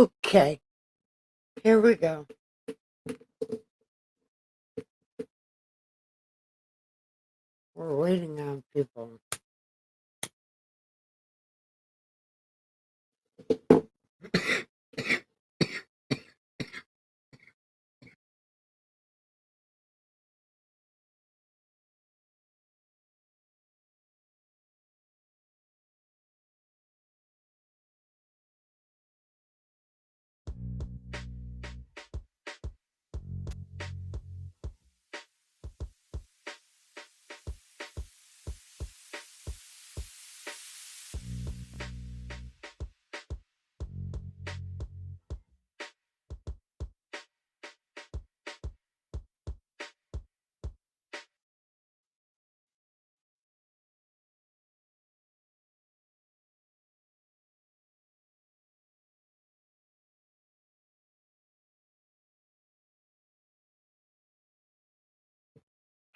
Okay, here we go. We're waiting on people.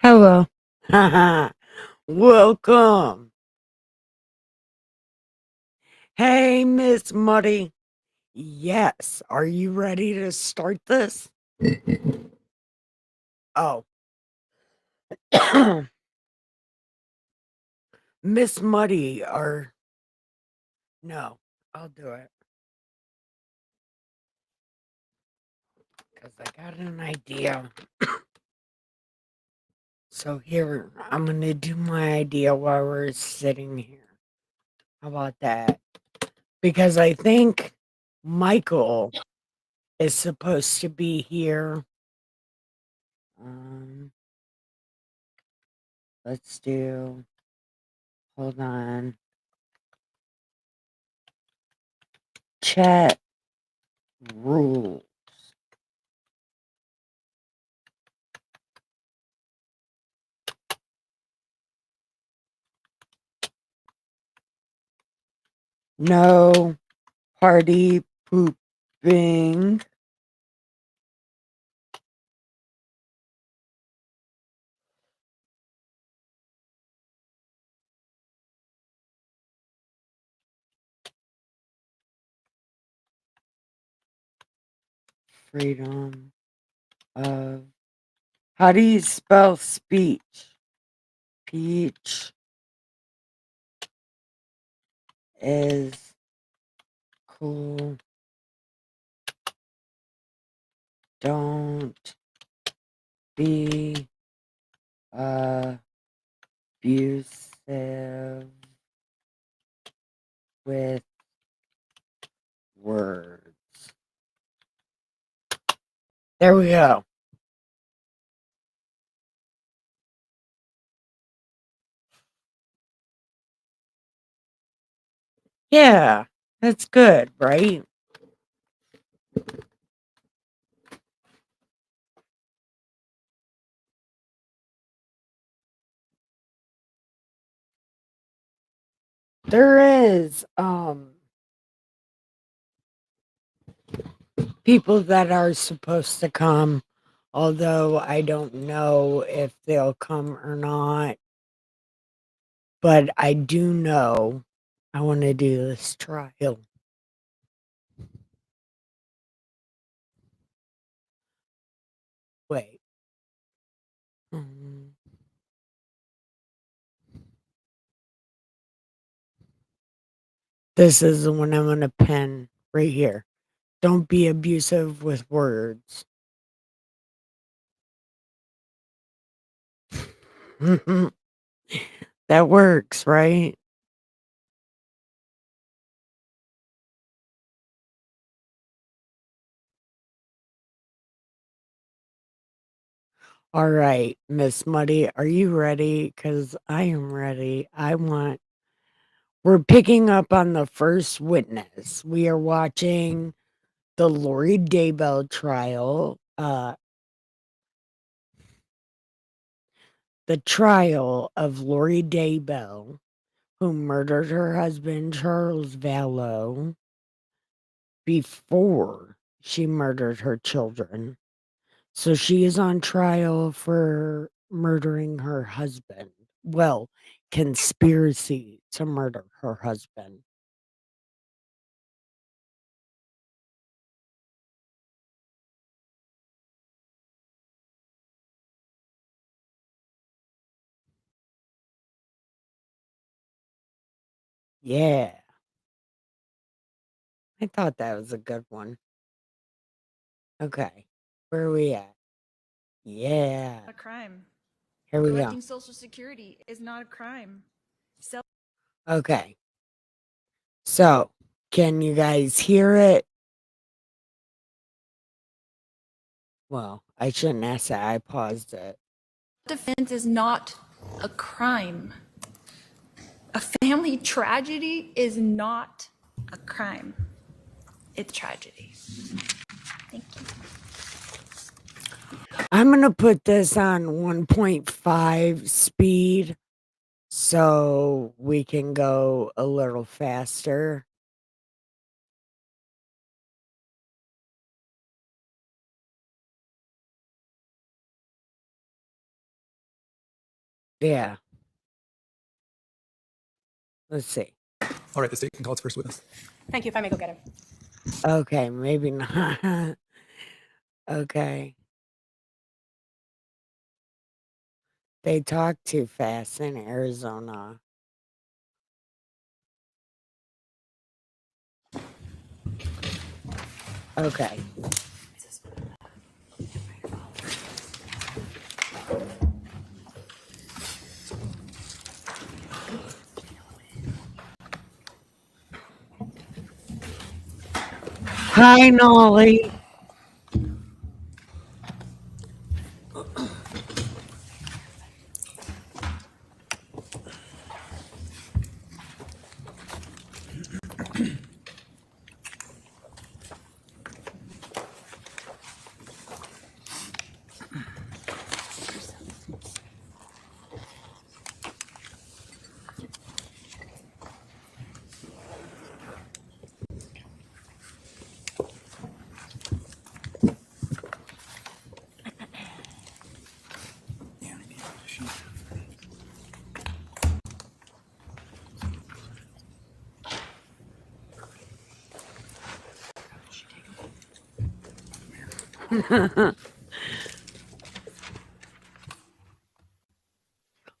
Hello. Welcome. Hey, Miss Muddy. Yes, are you ready to start this? Oh, Miss Muddy, or no, I'll do it because I got an idea. So here, I'm gonna do my idea while we're sitting here. How about that? Because I think Michael is supposed to be here. Um, let's do, hold on, chat rules. No party pooping. Freedom of, how do you spell speech? Speech is cool. Don't be abusive with words. There we go. Yeah, that's good, right? There is people that are supposed to come, although I don't know if they'll come or not. But I do know I want to do this trial. Wait. Mm. This is the one I'm going to pen right here. Don't be abusive with words. That works, right? All right, Miss Muddy, are you ready? Because I am ready. We're picking up on the first witness. We are watching the Lori Daybell trial. The trial of Lori Daybell, who murdered her husband, Charles Vallow, before she murdered her children. So she is on trial for murdering her husband. Well, conspiracy to murder her husband. Yeah. I thought that was a good one. Okay. Where are we at? Yeah. A crime. Here we go. Collecting Social Security is not a crime. Okay. So, can you guys hear it? Well, I shouldn't ask that. I paused it. Defense is not a crime. A family tragedy is not a crime. It's tragedy. Thank you. I'm going to put this on 1.5 speed so we can go a little faster. Yeah. Let's see. All right, the state can call its first witness. Thank you. If I may go get him. Okay, maybe not. Okay. They talk too fast in Arizona. Okay. Hi, Nolly.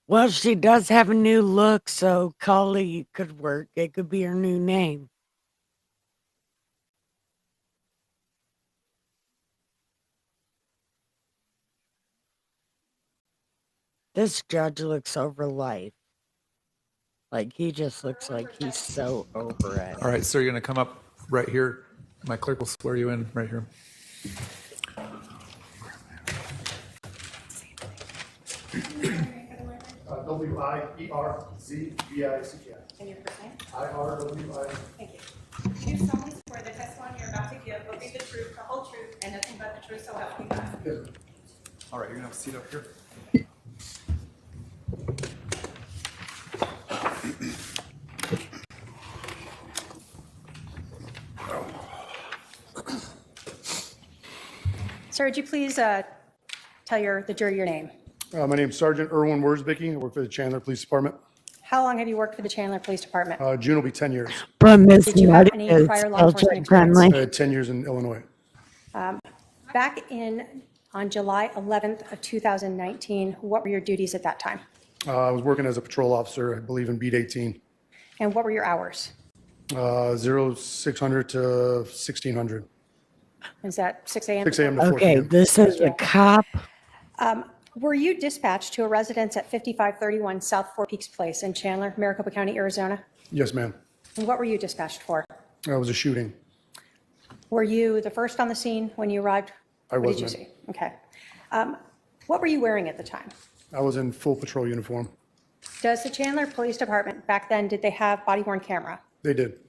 Well, she does have a new look, so Collie could work. It could be her new name. This judge looks over life. Like, he just looks like he's so over it. All right, sir, you're going to come up right here. My clerk will swear you in right here. W-I-E-R-Z-B-I-C-K. And your first name? I-R-W-I. Thank you. Do you solemnly swear the testimony you're about to give will be the truth, the whole truth, and nothing but the truth, so help you God? Yes, ma'am. All right, you're going to have a seat up here. Sir, would you please tell the jury your name? My name's Sergeant Erwin Worsbicky. I work for the Chandler Police Department. How long have you worked for the Chandler Police Department? June will be 10 years. But Miss Did you have Nutty any is prior law culture enforcement experience? friendly. I had 10 years in Illinois. Back on July 11th of 2019, what were your duties at that time? I was working as a patrol officer, I believe in Beat 18. And what were your hours? 0600 to 1600. Is that 6 a.m.? 6 a.m. to 4 Okay, p.m. this is a cop. Were you dispatched to a residence at 5531 South Four Peaks Place in Chandler, Maricopa County, Arizona? Yes, ma'am. And what were you dispatched for? It was a shooting. Were you the first on the scene when you arrived? I What was, did you ma'am. see? Okay. What were you wearing at the time? I was in full patrol uniform. Does the Chandler Police Department, back then, did they have body-worn camera? They did.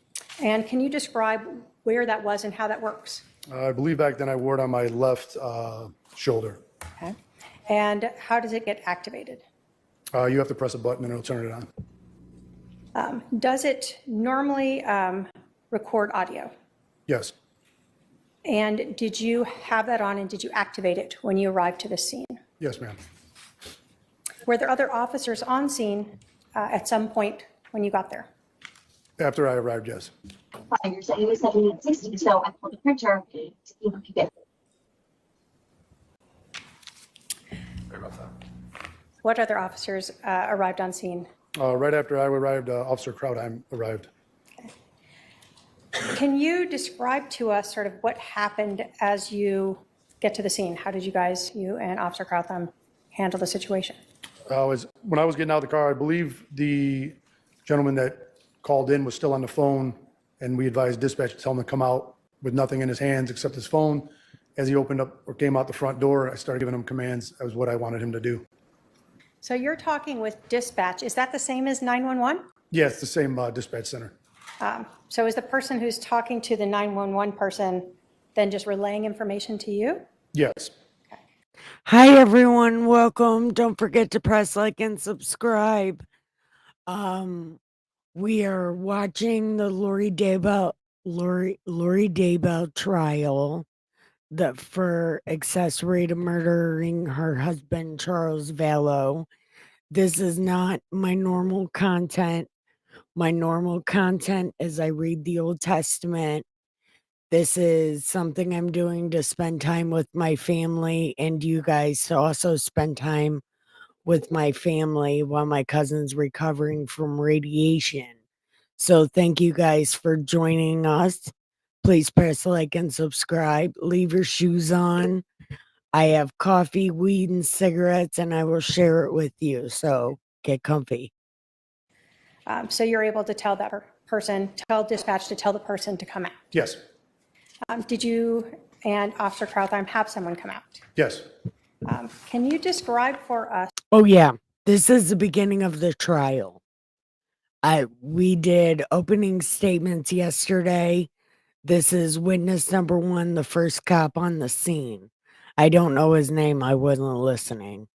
And can you describe where that was and how that works? I believe back then I wore it on my left shoulder. Okay. And how does it get activated? You have to press a button and it'll turn it on. Does it normally record audio? Yes. And did you have that on and did you activate it when you arrived to the scene? Yes, ma'am. Were there other officers on scene at some point when you got there? After I arrived, yes. You're saying you said you need 60, so I pulled the printer to see if we could get. Sorry about that. What other officers arrived on scene? Right after I arrived, Officer Krautheim arrived. Can you describe to us sort of what happened as you get to the scene? How did you and Officer Crowtham handle the situation? When I was getting out of the car, I believe the gentleman that called in was still on the phone, and we advised dispatch to tell him to come out with nothing in his hands except his phone. As he opened up or came out the front door, I started giving him commands. That was what I wanted him to do. So you're talking with dispatch. Is that the same as 911? Yeah, it's the same dispatch center. So is the person who's talking to the 911 person then just relaying information to you? Yes. Hi everyone, welcome. Don't forget to press like and subscribe. We are watching the Lori Daybell trial for accessory to murdering her husband Charles Vallow. This is not my normal content. My normal content is I read the Old Testament. This is something I'm doing to spend time with my family and you guys to also spend time with my family while my cousin's recovering from radiation. So thank you guys for joining us. Please press like and subscribe. Leave your shoes on. I have coffee, weed, and cigarettes, and I will share it with you. So get comfy. So you're able to tell that tell dispatch to tell the person to come out. Yes. Did you and Officer Crowtham have someone come out? Yes. Can you describe for us? Oh yeah, this is the beginning of the trial. We did opening statements yesterday. This is witness number 1, the first cop on the scene. I don't know his name. I wasn't listening.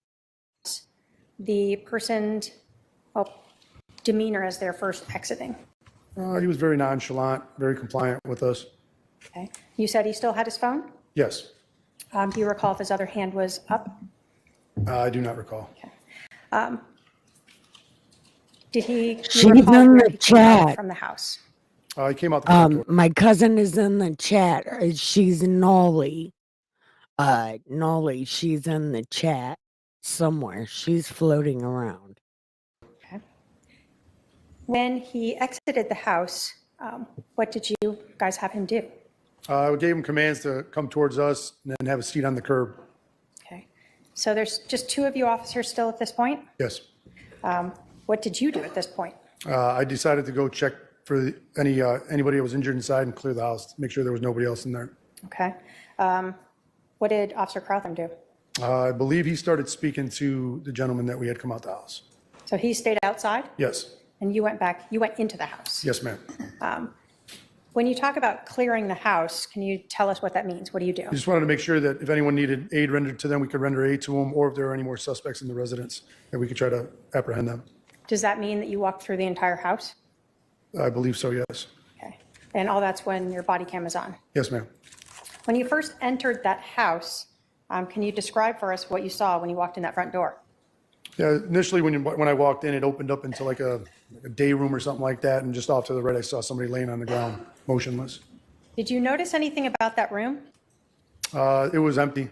The person's demeanor as they're first exiting. He was very nonchalant, very compliant with us. Okay. You said he still had his phone? Yes. Do you recall if his other hand was up? I do not recall. Did he? She's you recall in where the he came out chat. from the house. He came out the front door. My cousin is in the chat. She's Nolly. Nolly, she's in the chat somewhere. She's floating around. Okay. When he exited the house, what did you guys have him do? We gave him commands to come towards us and then have a seat on the curb. Okay. So there's just 2 of you officers still at this point? Yes. What did you do at this point? I decided to go check for anybody that was injured inside and clear the house, make sure there was nobody else in there. Okay. What did Officer Crowtham do? I believe he started speaking to the gentleman that we had come out the house. So he stayed outside Yes. and you went into the house. Yes, ma'am. When you talk about clearing the house, can you tell us what that means? What do you do? We just wanted to make sure that if anyone needed aid rendered to them, we could render aid to them, or if there are any more suspects in the residence, that we could try to apprehend them. Does that mean that you walked through the entire house? I believe so, yes. Okay. And all that's when your body cam is on. Yes, ma'am. When you first entered that house, can you describe for us what you saw when you walked in that front door? Yeah, initially when I walked in, it opened up into like a day room or something like that, and just off to the right, I saw somebody laying on the ground, motionless. Did you notice anything about that room? It was empty,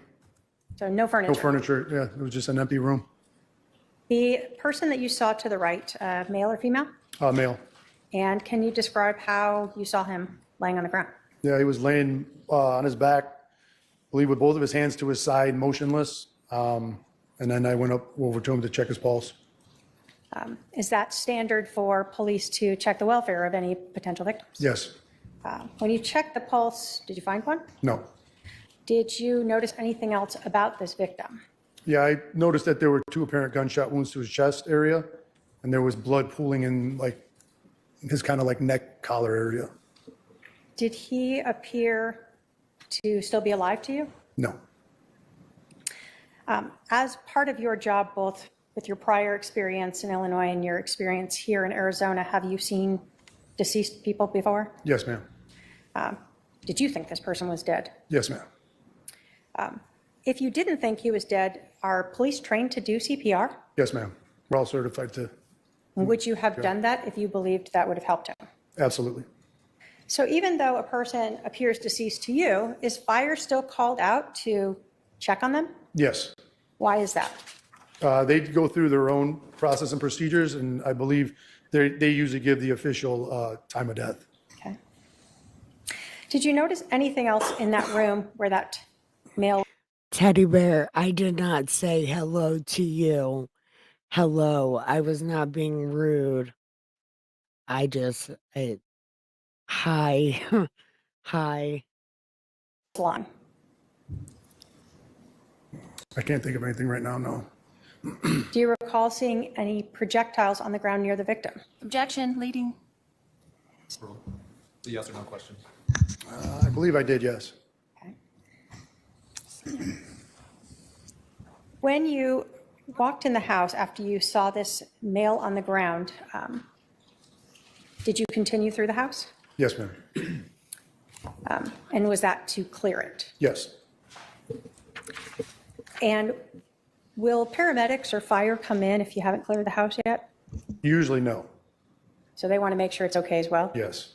So no furniture? no furniture. Yeah, it was just an empty room. The person that you saw to the right, male or female? Male. And can you describe how you saw him laying on the ground? Yeah, he was laying on his back, I believe with both of his hands to his side, motionless. And then I went over to him to check his pulse. Is that standard for police to check the welfare of any potential victims? Yes. When you checked the pulse, did you find one? No. Did you notice anything else about this victim? Yeah, I noticed that there were 2 apparent gunshot wounds to his chest area, and there was blood pooling in like his kind of like neck collar area. Did he appear to still be alive to you? No. As part of your job, both with your prior experience in Illinois and your experience here in Arizona, have you seen deceased people before? Yes, ma'am. Did you think this person was dead? Yes, ma'am. If you didn't think he was dead, are police trained to do CPR? Yes, ma'am. We're all certified to. Would you have done that if you believed that would have helped him? Absolutely. So even though a person appears deceased to you, is fire still called out to check on them? Yes. Why is that? They go through their own process and procedures, and I believe they usually give the official time of death. Okay. Did you notice anything else in that room where that male Teddy bear, I did not say hello to you. Hello, I was not being rude. I just, hi, hi. lawn? I can't think of anything right now, no. Do you recall seeing any projectiles on the ground near the victim? Objection, leading. It's a yes or no question. I believe I did, yes. Okay. When you walked in the house after you saw this male on the ground, did you continue through the house? Yes, ma'am. And was that to clear it? Yes. And will paramedics or fire come in if you haven't cleared the house yet? Usually, no. So they want to make sure it's okay as well? Yes.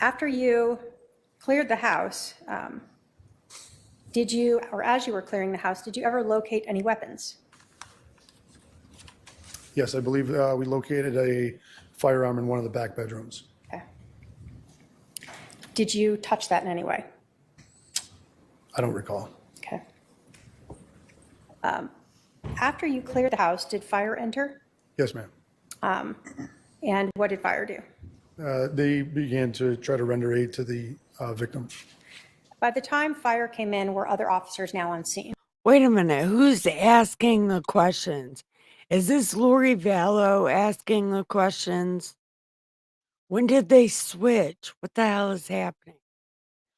After you cleared the house, did you, or as you were clearing the house, did you ever locate any weapons? Yes, I believe we located a firearm in one of the back bedrooms. Okay. Did you touch that in any way? I don't recall. Okay. After you cleared the house, did fire enter? Yes, ma'am. And what did fire do? They began to try to render aid to the victim. By the time fire came in, were other officers now on scene? Wait a minute, who's asking the questions? Is this Lori Vallow asking the questions? When did they switch? What the hell is happening?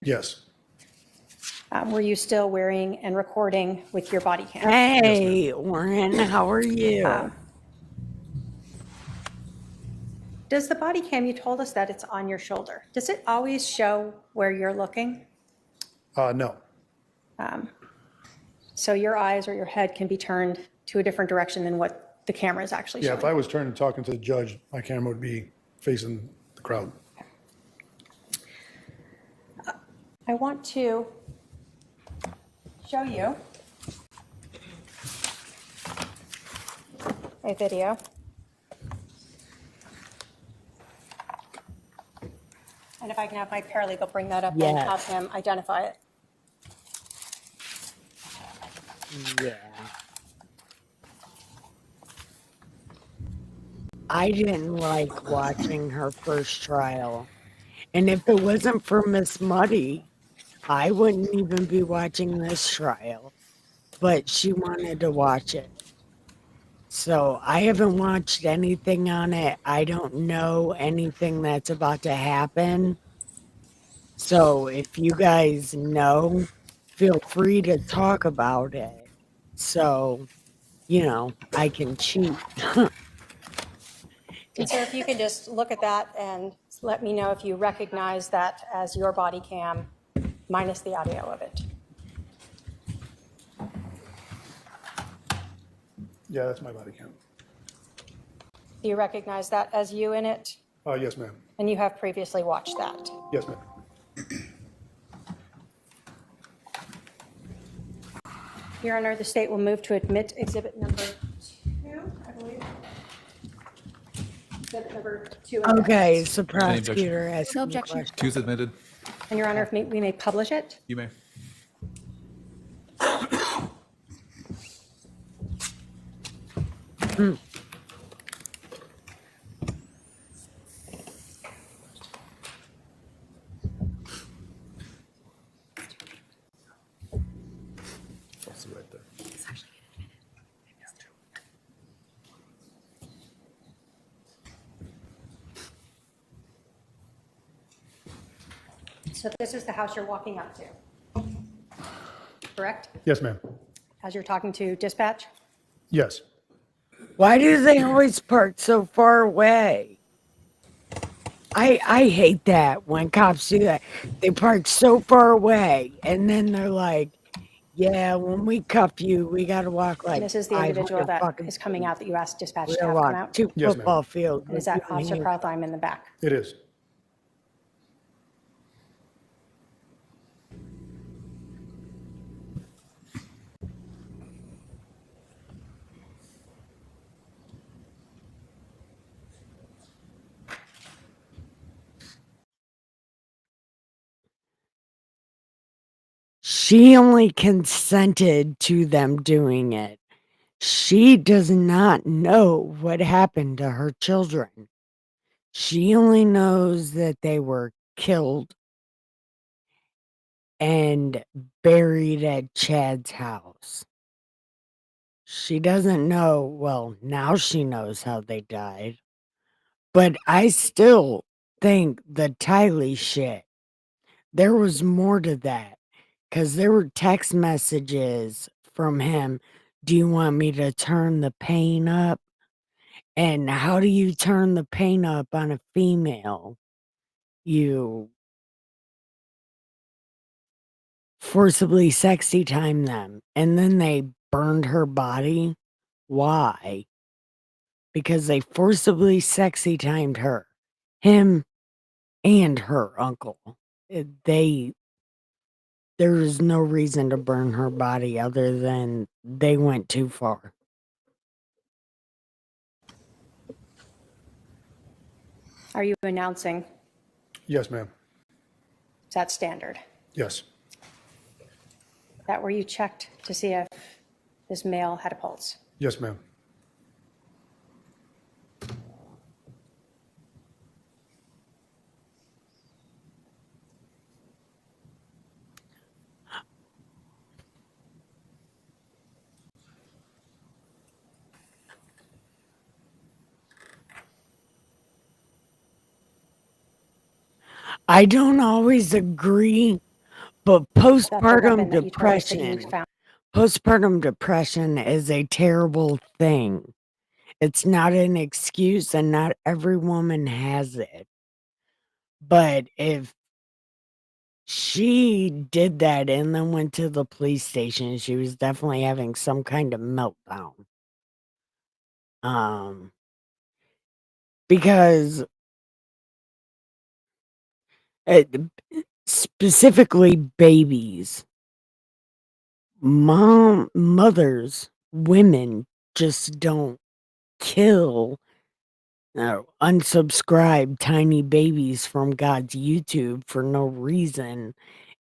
Yes. Were you still wearing and recording with your body cam? Hey, Warren, how are you? Does the body cam, you told us that it's on your shoulder. Does it always show where you're looking? No. So your eyes or your head can be turned to a different direction than what the camera is actually Yeah, if I showing? was turning and talking to the judge, my camera would be facing the crowd. I want to show you a video. And if I can have my paralegal bring that up and Yes. have him identify it. Yeah. I didn't like watching her first trial. And if it wasn't for Miss Muddy, I wouldn't even be watching this trial. But she wanted to watch it. So I haven't watched anything on it. I don't know anything that's about to happen. So if you guys know, feel free to talk about it. So, I can cheat. And so if you could just look at that and let me know if you recognize that as your body cam minus the audio of it. Yeah, that's my body cam. Do you recognize that as you in it? Yes, ma'am. And you have previously watched that? Yes, ma'am. Your Honor, the state will move to admit exhibit number 2, I believe. Exhibit number 2. Okay, Any so objection? prosecutor asking No the objection. question. Two's admitted. And Your Honor, if we may publish it? You may. Also right there. So this is the house you're walking up to, correct? Yes, ma'am. As you're talking to dispatch? Yes. Why do they always park so far away? I hate that when cops do that. They park so far away and then they're like, yeah, when we cuff you, we got to walk like And this is the 500 individual that fucking is coming out that you asked dispatch We to gotta have come walk out? 2 Yes, ma'am. football fields. And is that Officer Krautheim in the back? It is. She only consented to them doing it. She does not know what happened to her children. She only knows that they were killed and buried at Chad's house. She doesn't know, well, now she knows how they died. But I still think the Tylee shit, there was more to that. Because there were text messages from him. Do you want me to turn the pain up? And how do you turn the pain up on a female? You forcibly sexy time them. And then they burned her body. Why? Because they forcibly sexy timed her, him, and her uncle. There is no reason to burn her body other than they went too far. Are you announcing, Yes, ma'am. is that standard? Yes. That where you checked to see if this male had a pulse? Yes, ma'am. I don't always agree, but That's the postpartum weapon that you told us that you depression, found. postpartum depression is a terrible thing. It's not an excuse and not every woman has it. But if she did that and then went to the police station, she was definitely having some kind of meltdown. Because uh, specifically babies, mothers, women just don't kill unsubscribe tiny babies from God's YouTube for no reason.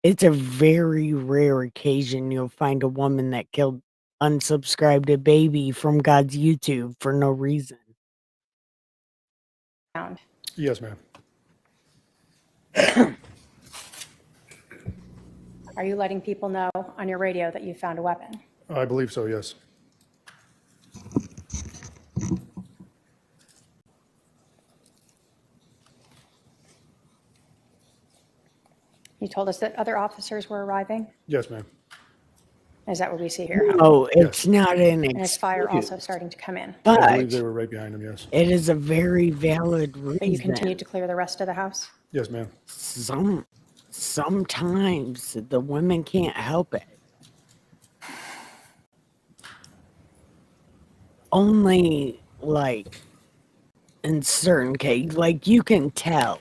It's a very rare occasion you'll find a woman that killed unsubscribed a baby from God's YouTube for no reason. Yes, ma'am. Are you letting people know on your radio that you found a weapon? I believe so, yes. You told us that other officers were arriving? Yes, ma'am. Is that what we see here? No, it's not an And is fire also excuse, starting to come in? I believe they but were right behind him, yes. it is a very valid But you continued reason. to clear the rest of the house? Yes, ma'am. Sometimes the women can't help it. Only like in certain cases, like you can tell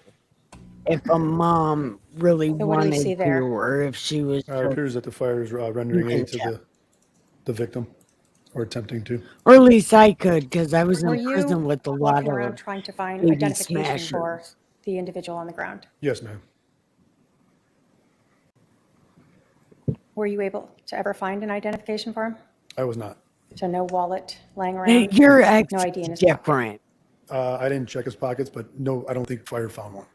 if a mom really So what do we wanted see to, there? or if she was It just, appears that the fire is rendering can aid to tell. the victim, or attempting to. Or at least I could, because I was Were in prison you with a lot walking around of trying to find baby identification for smashers. the individual on the ground? Yes, ma'am. Were you able to ever find an identification for him? I was not. So no wallet laying Hey, around? your ex No ID in is his pocket? different. I didn't check his pockets, but no, I don't think fire found one.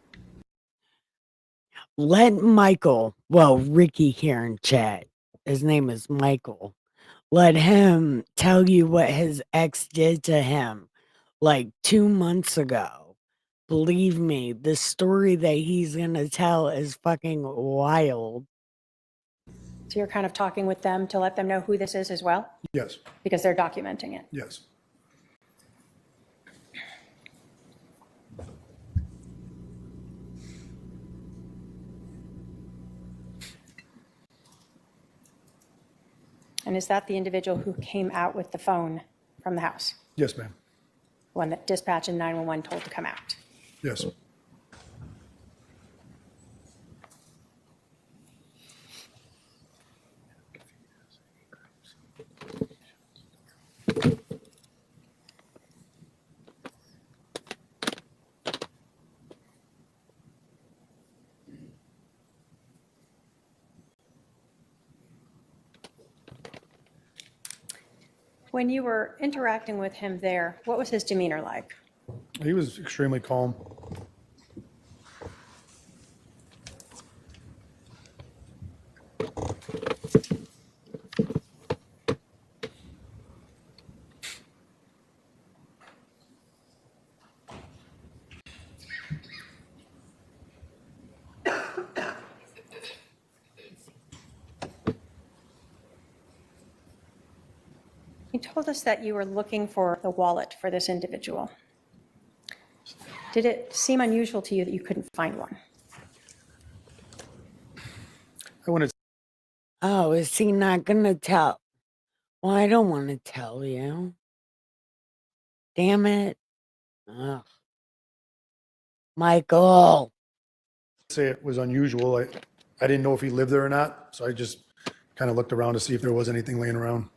Let Michael, well, Ricky here in chat, his name is Michael. Let him tell you what his ex did to him like 2 months ago. Believe me, the story that he's gonna tell is fucking wild. So you're kind of talking with them to let them know who this is as well? Yes, Because they're documenting it. yes. And is that the individual who came out with the phone from the house? Yes, ma'am. One that dispatch and 911 told to come out? Yes. When you were interacting with him there, what was his demeanor like? He was extremely calm. You told us that you were looking for the wallet for this individual. Did it seem unusual to you that you couldn't find one? I wanted Oh, is he not gonna tell? Well, I don't want to tell you. Damn it. Ugh. Michael. to say it was unusual. I didn't know if he lived there or not, so I just kind of looked around to see if there was anything laying around.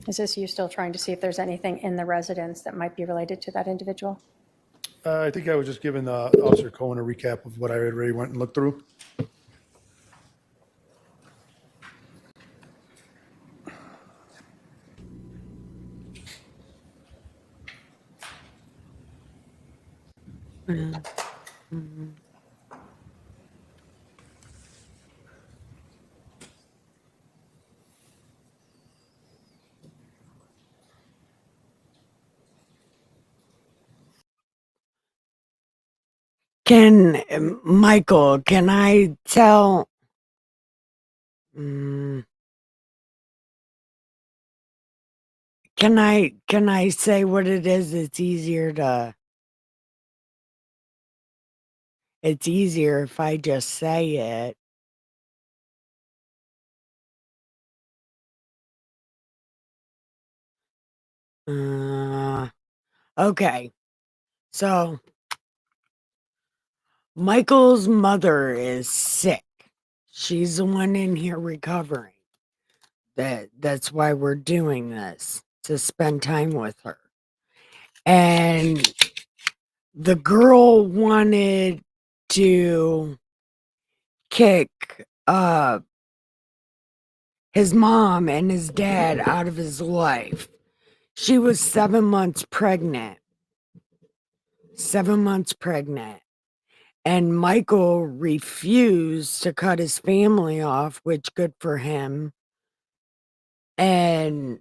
Is this you still trying to see if there's anything in the residence that might be related to that individual? I think I was just giving Officer Cohen a recap of what I already went and looked through. Michael, can I tell? Mm, can I say what it is? It's easier if I just say it. Okay. So Michael's mother is sick. She's the one in here recovering. That's why we're doing this, to spend time with her. And the girl wanted to kick his mom and his dad out of his life. She was 7 months pregnant. 7 months pregnant. And Michael refused to cut his family off, which good for him. And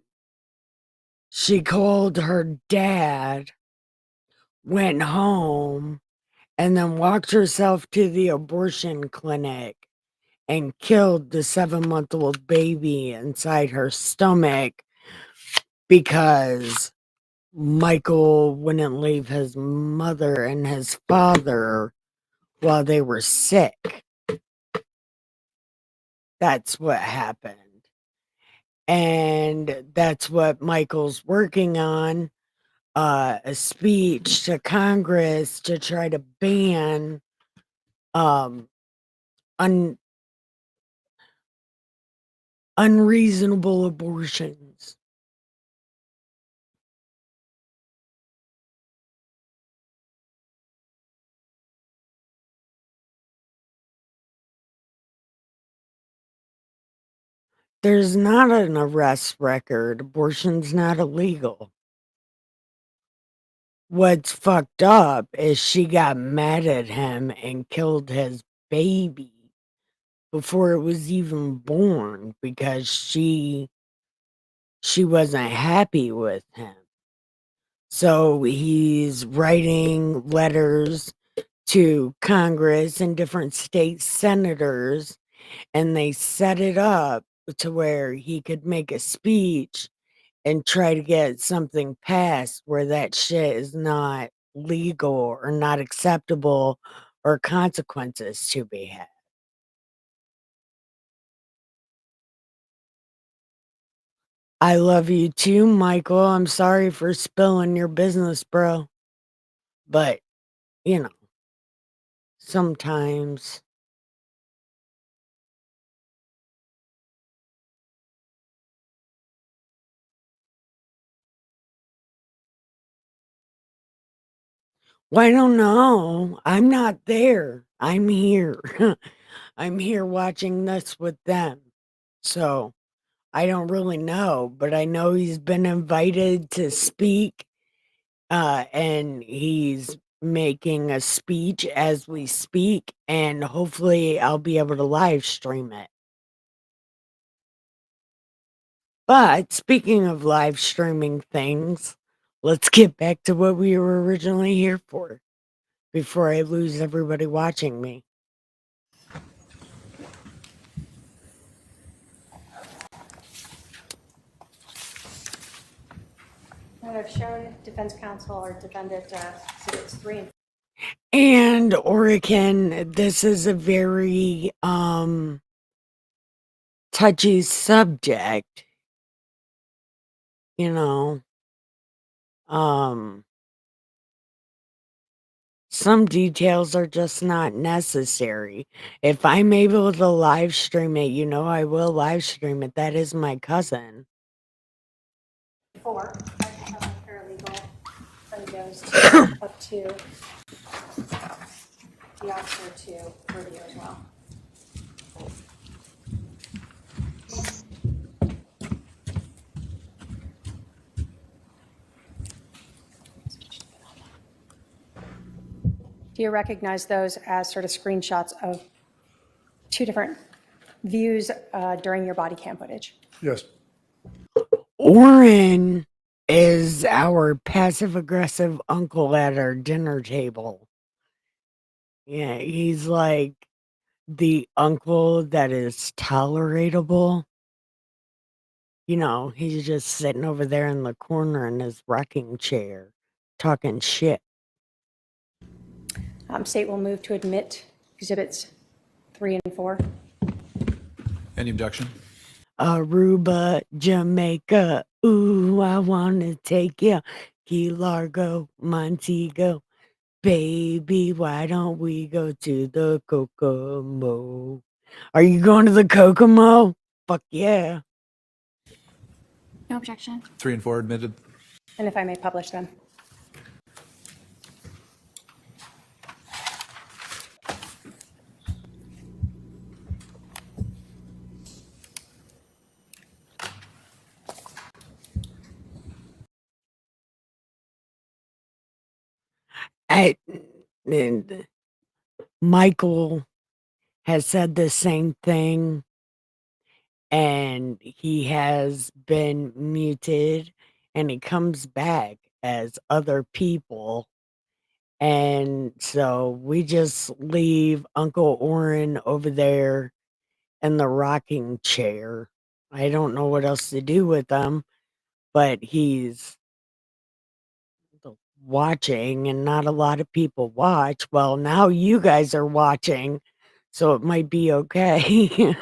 she called her dad, went home, and then walked herself to the abortion clinic and killed the 7-month-old baby inside her stomach because Michael wouldn't leave his mother and his father while they were sick. That's what happened. And that's what Michael's working on, a speech to Congress to try to ban unreasonable abortions. There's not an arrest record. Abortion's not illegal. What's fucked up is she got mad at him and killed his baby before it was even born because she wasn't happy with him. So he's writing letters to Congress and different state senators, and they set it up to where he could make a speech and try to get something passed where that shit is not legal or not acceptable or consequences to be had. I love you too, Michael. I'm sorry for spilling your business, bro. But, you know, sometimes. Well, I don't know. I'm not there. I'm here. I'm here watching this with them. So I don't really know, but I know he's been invited to speak, and he's making a speech as we speak, and hopefully I'll be able to live stream it. But speaking of live streaming things, let's get back to what we were originally here for before I lose everybody watching me. And I've shown defense counsel or defendant exhibits 3 and And Oregon, this is a very touchy subject, you know. Some details are just not necessary. If I'm able to live stream it, you know I will live stream it. That is my cousin. 4. I have a paralegal from those two up to the officer to review as well. Do you recognize those as sort of screenshots of 2 different views during your body cam footage? Yes. Oren is our passive aggressive uncle at our dinner table. Yeah, he's like the uncle that is tolerable. You know, he's just sitting over there in the corner in his rocking chair, talking shit. State will move to admit exhibits 3 and 4. Any objection? Aruba, Jamaica, ooh, I wanna take ya. Key Largo, Montego, baby, why don't we go to the Kokomo? Are you going to the Kokomo? Fuck yeah. No objection. 3 and 4 admitted. And if I may publish them. And Michael has said the same thing, and he has been muted, and he comes back as other people. And so we just leave Uncle Oren over there in the rocking chair. I don't know what else to do with him, but he's watching, and not a lot of people watch. Well, now you guys are watching, so it might be okay.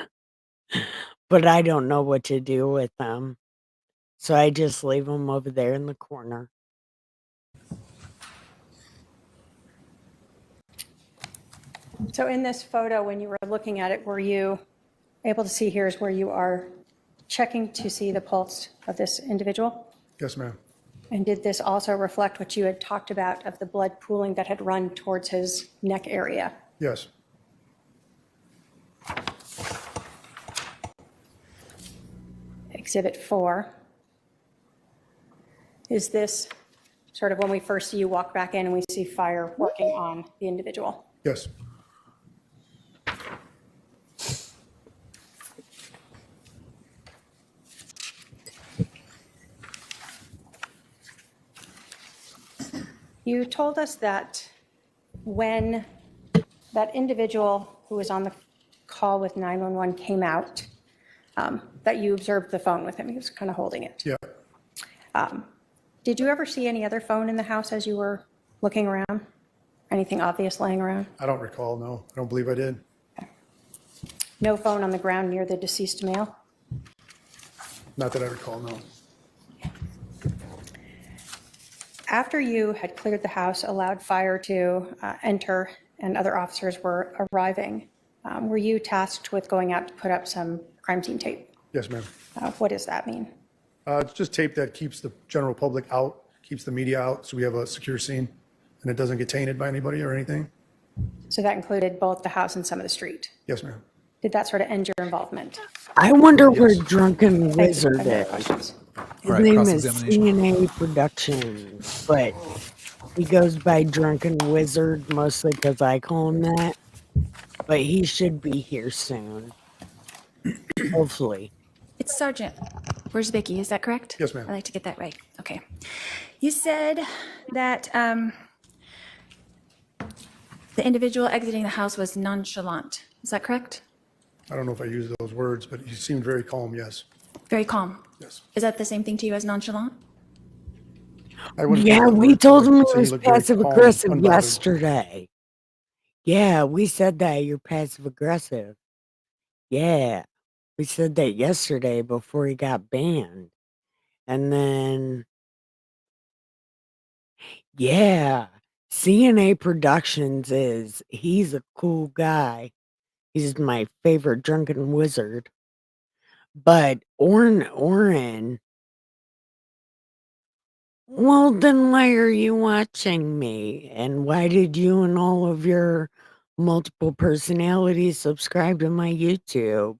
But I don't know what to do with them. So I just leave them over there in the corner. So in this photo, when you were looking at it, were you able to see here's where you are checking to see the pulse of this individual? Yes, ma'am. And did this also reflect what you had talked about of the blood pooling that had run towards his neck area? Yes. Exhibit 4. Is this sort of when we first see you walk back in and we see fire working on the individual? Yes. You told us that when that individual who was on the call with 911 came out, that you observed the phone with him. He was kind of holding it. Yeah. Did you ever see any other phone in the house as you were looking around? Anything obvious laying around? I don't recall, no. I don't believe I did. No phone on the ground near the deceased male? Not that I recall, no. After you had cleared the house, allowed fire to enter, and other officers were arriving, were you tasked with going out to put up some crime scene tape? Yes, ma'am. What does that mean? It's just tape that keeps the general public out, keeps the media out, so we have a secure scene, and it doesn't get tainted by anybody or anything. So that included both the house and some of the street. Yes, ma'am. Did that sort of end your involvement? I wonder where Yes. Drunken Thank you. Wizard I have no is. questions. His All right, name is cross-examination. CNA Productions, but he goes by Drunken Wizard mostly because I call him that. But he should be here soon. Hopefully. It's Sergeant Worsbicky, is that correct? Yes, ma'am. I like to get that right. Okay. You said that the individual exiting the house was nonchalant. Is that correct? I don't know if I used those words, but he seemed very calm, yes. Very calm. Yes. Is that the same thing to you as nonchalant? I wouldn't Yeah, use the we word, told but him I'd it say he was looked very passive calm, aggressive unbothered. yesterday. Yeah, we said that you're passive aggressive. Yeah, we said that yesterday before he got banned. And then, yeah, CNA Productions he's a cool guy. He's my favorite Drunken Wizard. But Oren, well, then why are you watching me? And why did you and all of your multiple personalities subscribe to my YouTube?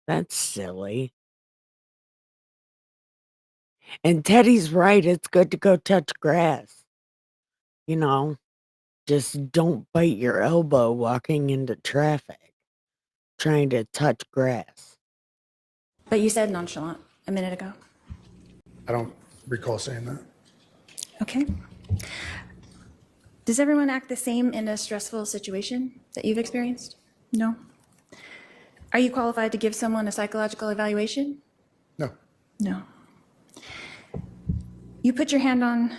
That's silly. And Teddy's right. It's good to go touch grass. You know, just don't bite your elbow walking into traffic, trying to touch grass. But you said nonchalant a minute ago. I don't recall saying that. Okay. Does everyone act the same in a stressful situation that you've experienced? No? Are you qualified to give someone a psychological evaluation? No, No. You put your hand on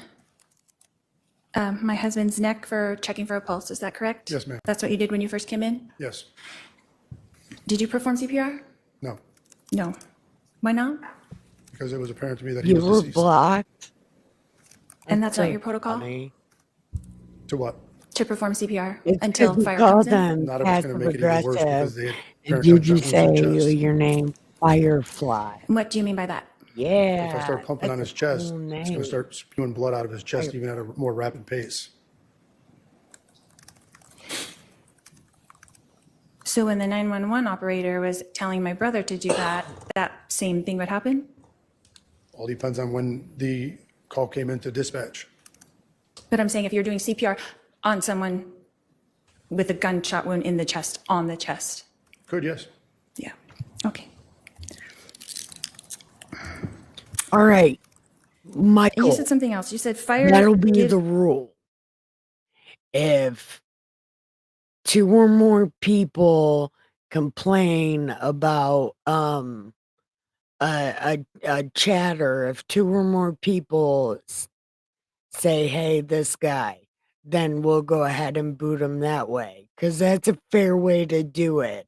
my husband's neck for checking for a pulse, is that correct? Yes, ma'am. That's what you did when you first came in? yes, Did you perform CPR? no, No. Why not? because it was apparent to me that he You were was deceased. blocked. And that's not so your protocol? funny. To what? To perform CPR It's until 'cause you fire call comes in? them Not if it's going passive to make it even worse because aggressive. they had And apparent did you gunshots in say his chest. your name? Firefly. What do you mean by that? Yeah. If I start pumping on that's his a chest, cool it's going name. to start spewing blood out of his chest even at a more rapid pace. So when the 911 operator was telling my brother to do that, that same thing would happen? All depends on when the call came into dispatch. But I'm saying if you're doing CPR on someone with a gunshot wound in the chest, on the chest. Could, yes. Yeah. Okay. All right, And Michael. you said something else. You said fire. That'll be gives- the rule. If two or more people complain about a chatter, if two or more people say, "Hey, this guy," then we'll go ahead and boot him that way, because that's a fair way to do it.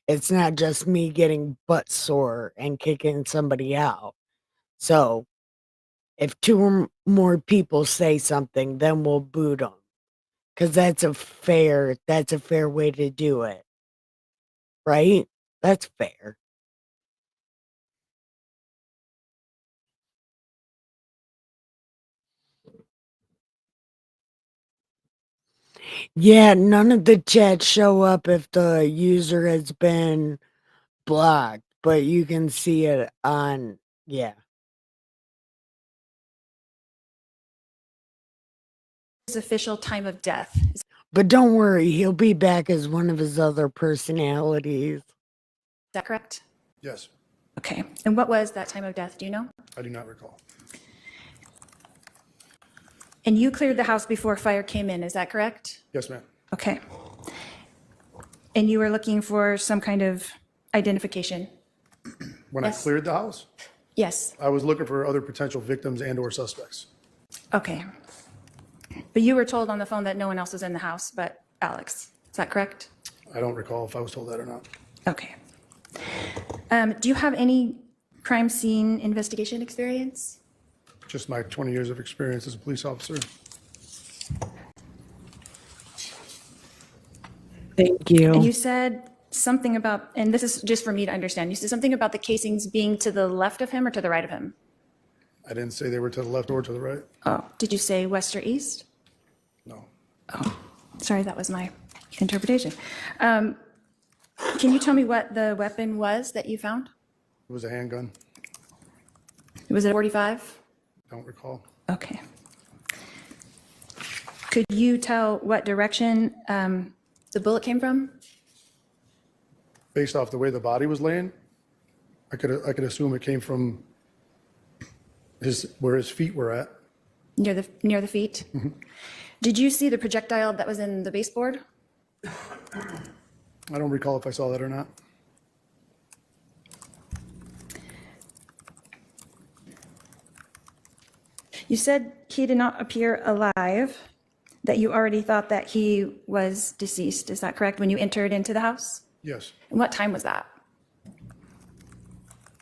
It's not just me getting butt sore and kicking somebody out. So if two or more people say something, then we'll boot them. Because that's a fair way to do it. Right? That's fair. Yeah, none of the chats show up if the user has been blocked, but you can see it on, yeah. His official time of death. Is But don't worry, he'll be back as one of his other personalities. that correct? Yes, Okay. And what was that time of death? Do you know? I do not recall. And you cleared the house before fire came in. Is that correct? Yes, ma'am. Okay. And you were looking for some kind of identification. When Yes. I cleared the house? Yes. I was looking for other potential victims and/or suspects. Okay. But you were told on the phone that no one else was in the house but Alex. Is that correct? I don't recall if I was told that or not. Okay. Do you have any crime scene investigation experience? Just my 20 years of experience as a police officer. Thank And you. you said something about, and this is just for me to understand, you said something about the casings being to the left of him or to the right of him? I didn't say they were to the left or to the right. Oh, did you say west or east? No. Sorry, that was my interpretation. Can you tell me what the weapon was that you found? It was a handgun. Was it a 45? Don't recall. Okay. Could you tell what direction the bullet came from? Based off the way the body was laying, I could assume it came from where his feet were at. Near the feet? Did you see the projectile that was in the baseboard? I don't recall if I saw that or not. You said he did not appear alive, that you already thought that he was deceased. Is that correct, when you entered into the house? Yes. And what time was that?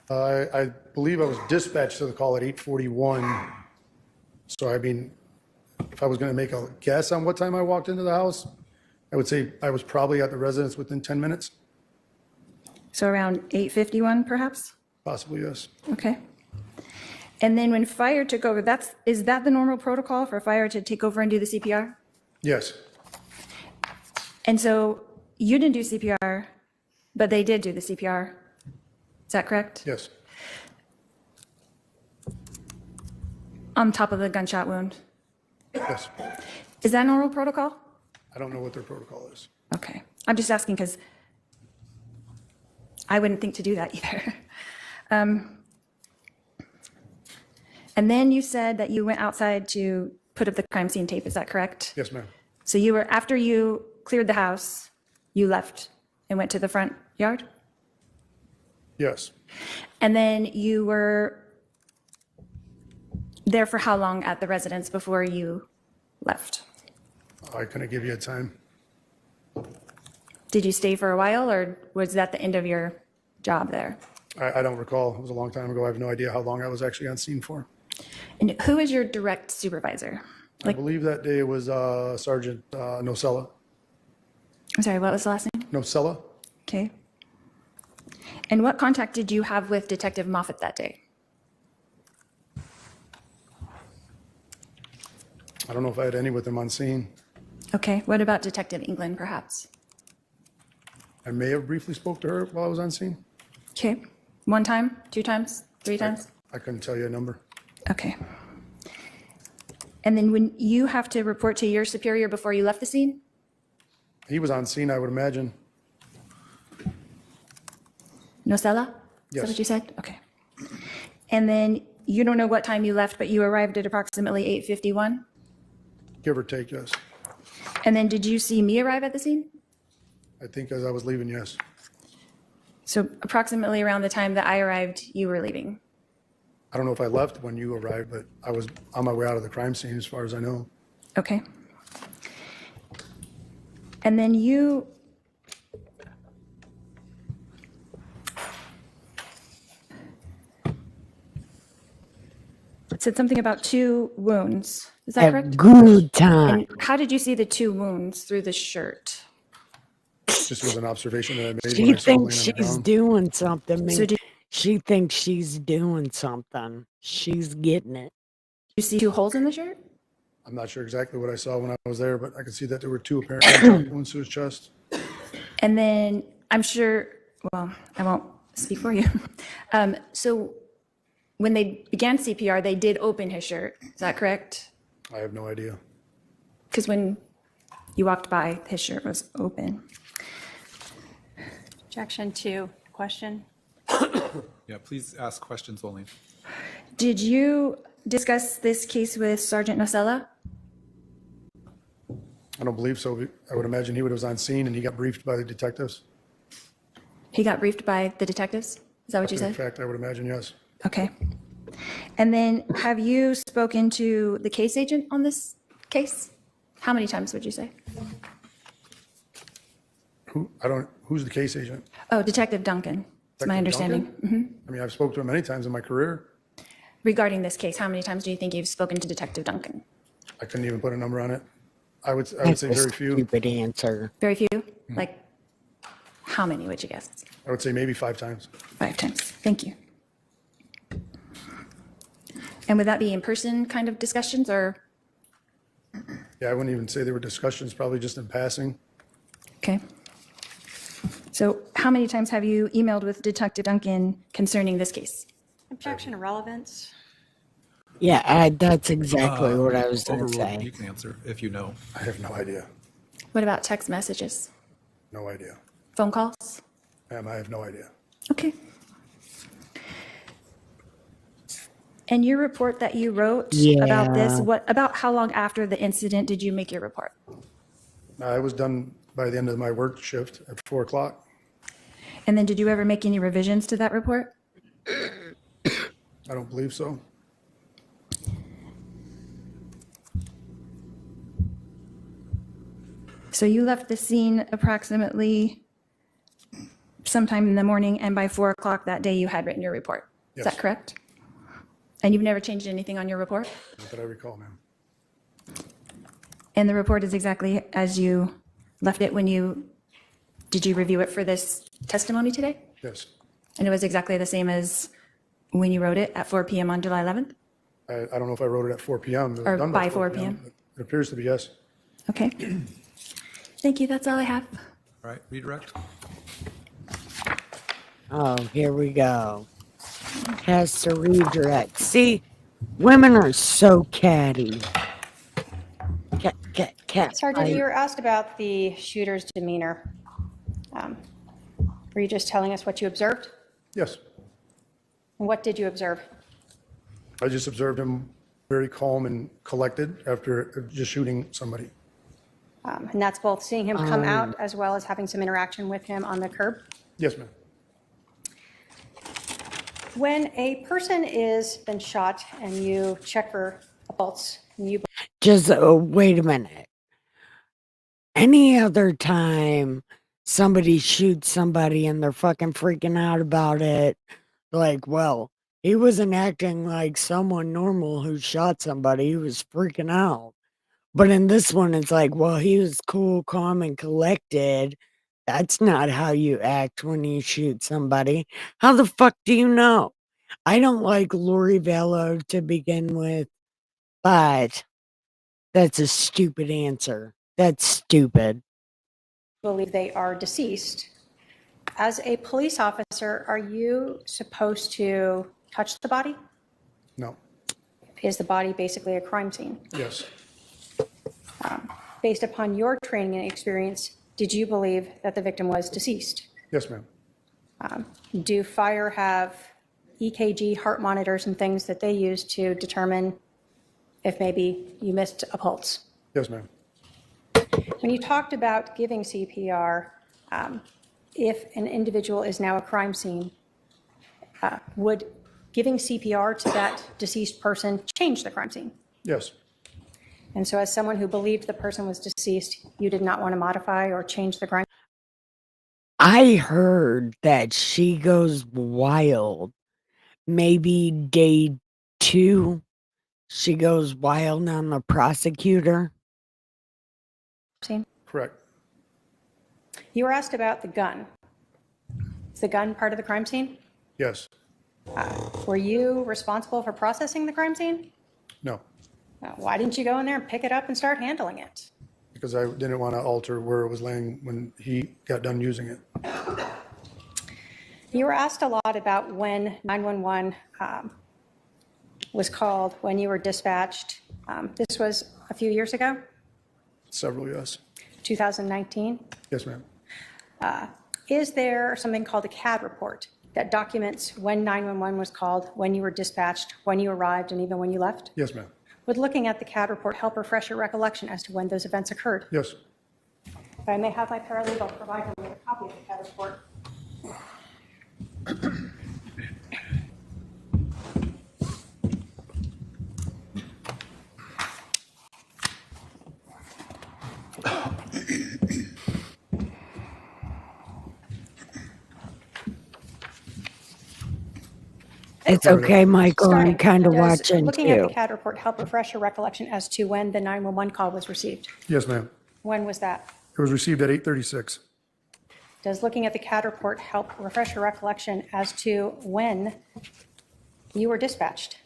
I believe I was dispatched to the call at 8:41. So I mean, if I was going to make a guess on what time I walked into the house, I would say I was probably at the residence within 10 minutes. So around 8:51, perhaps? Possibly, yes. Okay. And then when fire took over, is that the normal protocol for fire to take over and do the CPR? Yes. And so you didn't do CPR, but they did do the CPR. Is that correct? Yes. On top of the gunshot wound. Yes. Is that normal protocol? I don't know what their protocol is. Okay. I'm just asking because I wouldn't think to do that either. And then you said that you went outside to put up the crime scene tape. Is that correct? Yes, ma'am. So after you cleared the house, you left and went to the front yard? Yes. And then you were there for how long at the residence before you left? I couldn't give you a time. Did you stay for a while, or was that the end of your job there? I don't recall. It was a long time ago. I have no idea how long I was actually on scene for. And who is your direct supervisor? I believe that day it was Sergeant Nocella. I'm sorry, what was the last name? Nocella? Okay. And what contact did you have with Detective Moffett that day? I don't know if I had any with him on scene. Okay, what about Detective England, perhaps? I may have briefly spoke to her while I was on scene. Okay, 1 time, 2 times, 3 times? I couldn't tell you a number. Okay. And then when you have to report to your superior before you left the scene? He was on scene, I would imagine. Nocella? Is Yes. that what you said? Okay. And then you don't know what time you left, but you arrived at approximately 8:51? Give or take, yes. And then did you see me arrive at the scene? I think as I was leaving, yes. So approximately around the time that I arrived, you were leaving? I don't know if I left when you arrived, but I was on my way out of the crime scene as far as I know. Okay. And then you said something about 2 wounds. Is that Have correct? good time. And how did you see the 2 wounds through the shirt? This was an observation that I made when She I saw him thinks laying on the she's ground. doing something. So did She thinks she's doing something. She's getting it. you see 2 holes in the shirt? I'm not sure exactly what I saw when I was there, but I could see that there were 2 apparent gunshot wounds to his chest. And then I'm sure, well, I won't speak for you. So when they began CPR, they did open his shirt. Is that correct? I have no idea. Because when you walked by, his shirt was open. Objection to question. Yeah, please ask questions only. Did you discuss this case with Sergeant Nocella? I don't believe so. I would imagine he was on scene and he got briefed by the detectives. He got briefed by the detectives? Is that what you In said? fact, I would imagine, yes. Okay. And then have you spoken to the case agent on this case? How many times would you say? Who's the case agent? Oh, Detective Duncan, it's my Detective understanding. Duncan? I mean, I've spoken to him many times in my career. Regarding this case, how many times do you think you've spoken to Detective Duncan? I couldn't even put a number on it. I would That's say a very few. stupid answer. Very few? Like, how many would you guess? I would say maybe 5 times. 5 times. Thank you. And would that be in-person kind of discussions or? Yeah, I wouldn't even say they were discussions, probably just in passing. Okay. So how many times have you emailed with Detective Duncan concerning this case? Objection to relevance. Yeah, that's exactly what I was going to Overruled. You say. can answer if you know. I have no idea. What about text messages? No idea. Phone calls? Ma'am, I have no idea. Okay. And your report that you wrote about this, Yeah. about how long after the incident did you make your report? I was done by the end of my work shift at 4 o'clock. And then did you ever make any revisions to that report? I don't believe so. So you left the scene approximately sometime in the morning, and by 4 o'clock that day you had written your report. Is that Yes. correct? And you've never changed anything on your report? Not that I recall, ma'am. And the report is exactly as you left it when you, did you review it for this testimony today? Yes. And it was exactly the same as when you wrote it at 4 PM on July 11th? I don't know if I wrote it at 4 PM. It was Or done by 4 p.m.? It appears to be yes. Okay. Thank you, that's all I have. All right, redirect. Oh, here we go. Has to redirect. See, women are so catty. Cat. Sergeant, you were asked about the shooter's demeanor. Were you just telling us what you observed? Yes. And what did you observe? I just observed him very calm and collected after just shooting somebody. And that's both seeing him come out as well as having some interaction with him on the curb? Yes, ma'am. When a person is been shot and you check for a pulse, and you Just wait a minute. Any other time somebody shoots somebody and they're fucking freaking out about it, like, well, he wasn't acting like someone normal who shot somebody. He was freaking out. But in this one, it's like, well, he was cool, calm, and collected. That's not how you act when you shoot somebody. How the fuck do you know? I don't like Lori Vallow to begin with, but that's a stupid answer. That's stupid. believe they are deceased, as a police officer, are you supposed to touch the body? No. Is the body basically a crime scene? Yes. Based upon your training and experience, did you believe that the victim was deceased? Yes, ma'am. Do fire have EKG, heart monitors, and things that they use to determine if maybe you missed a pulse? Yes, ma'am. When you talked about giving CPR, if an individual is now a crime scene, would giving CPR to that deceased person change the crime scene? Yes. And so as someone who believed the person was deceased, you did not want to modify or change the crime? I heard that she goes wild. Maybe day 2, she goes wild on the prosecutor. scene? Correct. You were asked about the gun. Is the gun part of the crime scene? Yes. Were you responsible for processing the crime scene? No. Why didn't you go in there and pick it up and start handling it? Because I didn't want to alter where it was laying when he got done using it. You were asked a lot about when 911 was called, when you were dispatched. This was a few years ago, Several, yes. 2019. Yes, ma'am. Is there something called a CAD report that documents when 911 was called, when you were dispatched, when you arrived, and even when you left? Yes, ma'am. Would looking at the CAD report help refresh your recollection as to when those events occurred? Yes. If I may have my paralegal provide me with a copy of the CAD report. It's okay, Michael. I'm Starting, kind of does watching looking at the too. CAD report help refresh your recollection as to when the 911 call was received? Yes, ma'am. When was that? It was received at 8:36. Does looking at the CAD report help refresh your recollection as to when you were dispatched?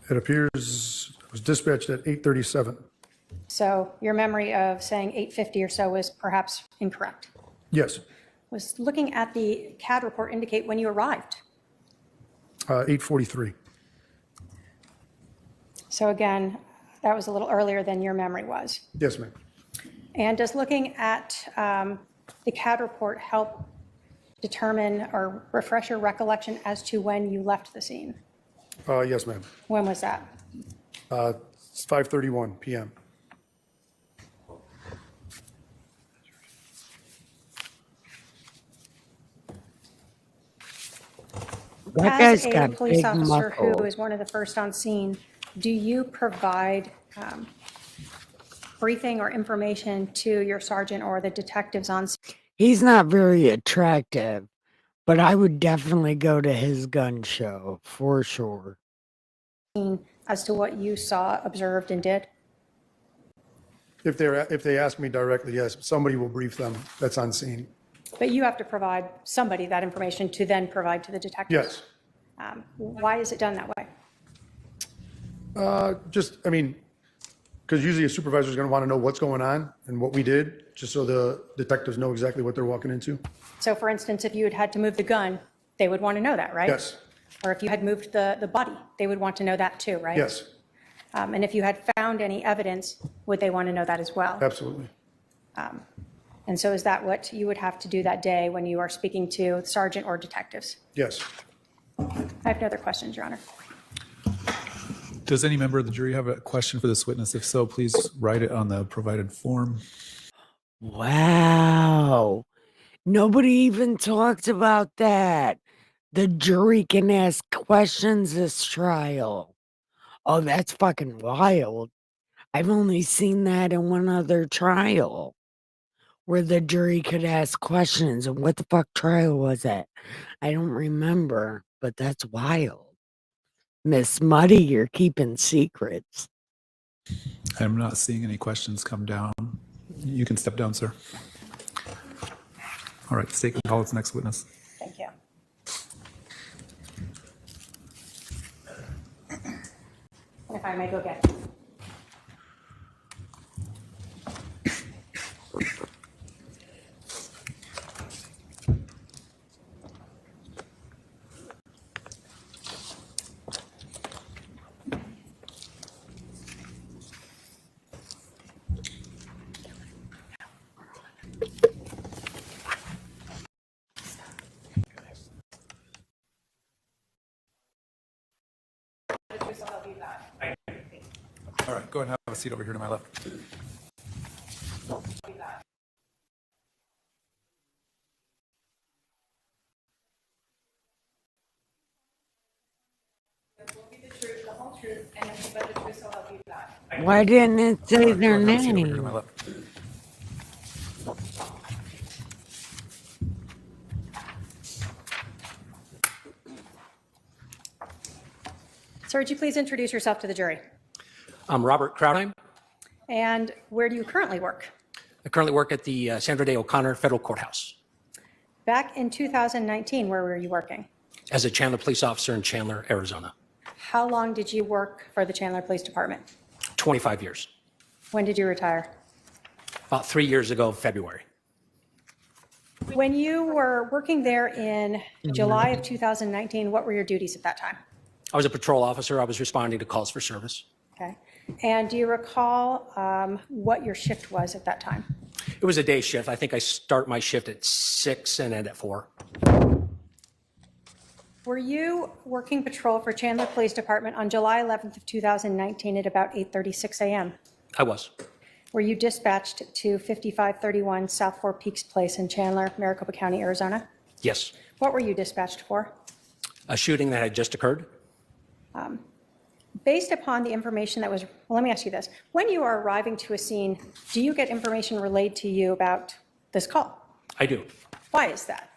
It appears it was dispatched at 8:37. So your memory of saying 8:50 or so was perhaps incorrect. Yes, Was looking at the CAD report indicate when you arrived? 8:43. So again, that was a little earlier than your memory was. Yes, ma'am. And does looking at the CAD report help determine or refresh your recollection as to when you left the scene? Yes, ma'am. When was that? It's 5:31 PM. That guy's As a got police big officer who muscles. is one of the first on scene, do you provide briefing or information to your sergeant or the detectives on He's not very attractive, but I would definitely go to his gun show for sure. scene as to what you saw, observed, and did? If they ask me directly, yes, somebody will brief them that's on scene. But you have to provide somebody that information to then provide to the detectives? Yes. Why is it done that way? Because usually a supervisor is going to want to know what's going on and what we did, just so the detectives know exactly what they're walking into. So for instance, if you had had to move the gun, they would want to know that, right? Yes, Or if you had moved the body, they would want to know that too, right? yes, And if you had found any evidence, would they want to know that as well? absolutely. And so is that what you would have to do that day when you are speaking to sergeant or detectives? Yes. I have no other questions, Your Honor. Does any member of the jury have a question for this witness? If so, please write it on the provided form. Wow. Nobody even talked about that. The jury can ask questions this trial. Oh, that's fucking wild. I've only seen that in one other trial where the jury could ask questions. And what the fuck trial was that? I don't remember, but that's wild. Miss Muddy, you're keeping secrets. I'm not seeing any questions come down. You can step down, sir. All right, state can call its next witness. Thank you. And if I may go get. All right, go ahead and have a seat over here to my left. Why didn't it say Go their ahead and have a seat over here to my name? left. Sir, would you please introduce yourself to the jury? I'm Robert Krautheim. And where do you currently work? I currently work at the Sandra Day O'Connor Federal Courthouse Back in 2019, where were you working? as a Chandler police officer in Chandler, Arizona. How long did you work for the Chandler Police Department? 25 years. When did you retire? About 3 years ago, February. When you were working there in July of 2019, what were your duties at that time? I was a patrol officer. I was responding to calls for service. Okay. And do you recall what your shift was at that time? It was a day shift. I think I start my shift at 6 and end at 4. Were you working patrol for Chandler Police Department on July 11th of 2019 at about 8:36 a.m.? I was. Were you dispatched to 5531 South Four Peaks Place in Chandler, Maricopa County, Arizona? Yes. What were you dispatched for? A shooting that had just occurred. Based upon the information that was, well, let me ask you this. When you are arriving to a scene, do you get information relayed to you about this call? I do. Why is that?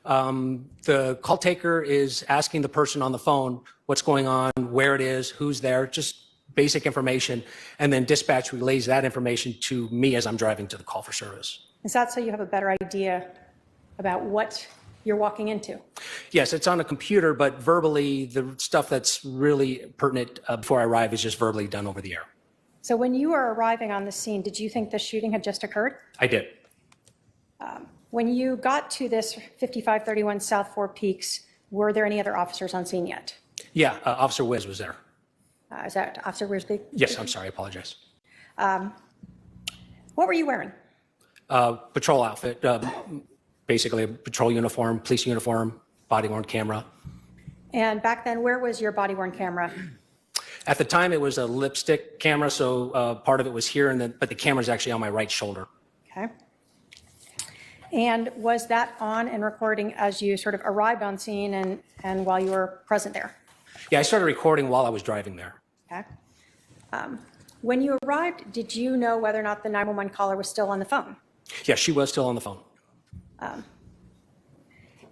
The call taker is asking the person on the phone what's going on, where it is, who's there, just basic information. And then dispatch relays that information to me as I'm driving to the call for service. Is that so you have a better idea about what you're walking into? Yes, it's on a computer, but verbally, the stuff that's really pertinent before I arrive is just verbally done over the air. So when you were arriving on the scene, did you think the shooting had just occurred? I did. When you got to this 5531 South Four Peaks, were there any other officers on scene yet? Yeah, Officer Wiz was there. Is that Officer Wiersbe? Yes, I'm sorry, I apologize. What were you wearing? Patrol outfit, basically a patrol uniform, police uniform, body-worn camera. And back then, where was your body-worn camera? At the time, it was a lipstick camera, so part of it was here, but the camera's actually on my right shoulder. Okay. And was that on and recording as you sort of arrived on scene and while you were present there? Yeah, I started recording while I was driving there. Okay. When you arrived, did you know whether or not the 911 caller was still on the phone? Yeah, she was still on the phone.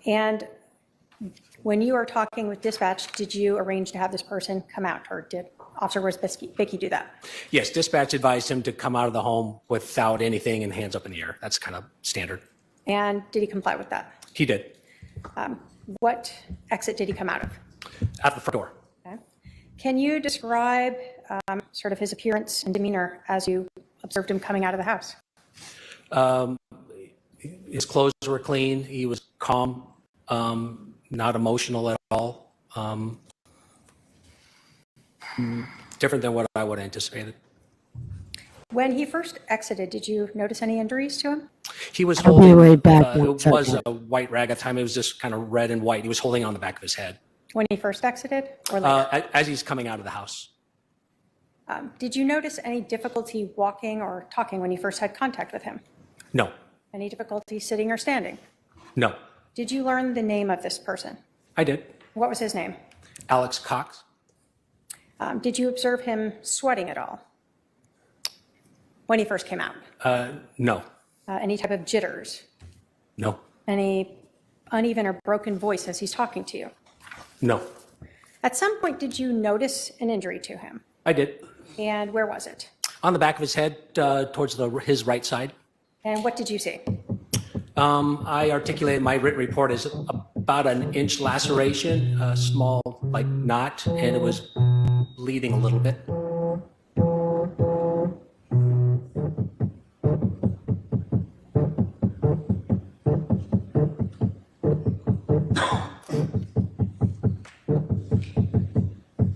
And when you were talking with dispatch, did you arrange to have this person come out, or did Officer Wiersbe do that? Yes, dispatch advised him to come out of the home without anything and hands up in the air. That's kind of standard. And did he comply with that? He did. What exit did he come out of? Out the front door. Okay. Can you describe sort of his appearance and demeanor as you observed him coming out of the house? His clothes were clean. He was calm, not emotional at all. Different than what I would have anticipated. When he first exited, did you notice any injuries to him? He was I'll be holding, right back one it was second. a white rag at the time. It was just kind of red and white. He was holding on the back of his head When he first exited or later? as he's coming out of the house. Did you notice any difficulty walking or talking when you first had contact with him? No, Any difficulty sitting or standing? no, Did you learn the name of this person? I did. What was his name? Alex Cox. Did you observe him sweating at all when he first came out? No, Any type of jitters? no, Any uneven or broken voice as he's talking to you? no, At some point, did you notice an injury to him? I did. And where was it? On the back of his head, towards his right side. And what did you see? I articulated my written report as about an inch laceration, a small like knot, and it was bleeding a little bit.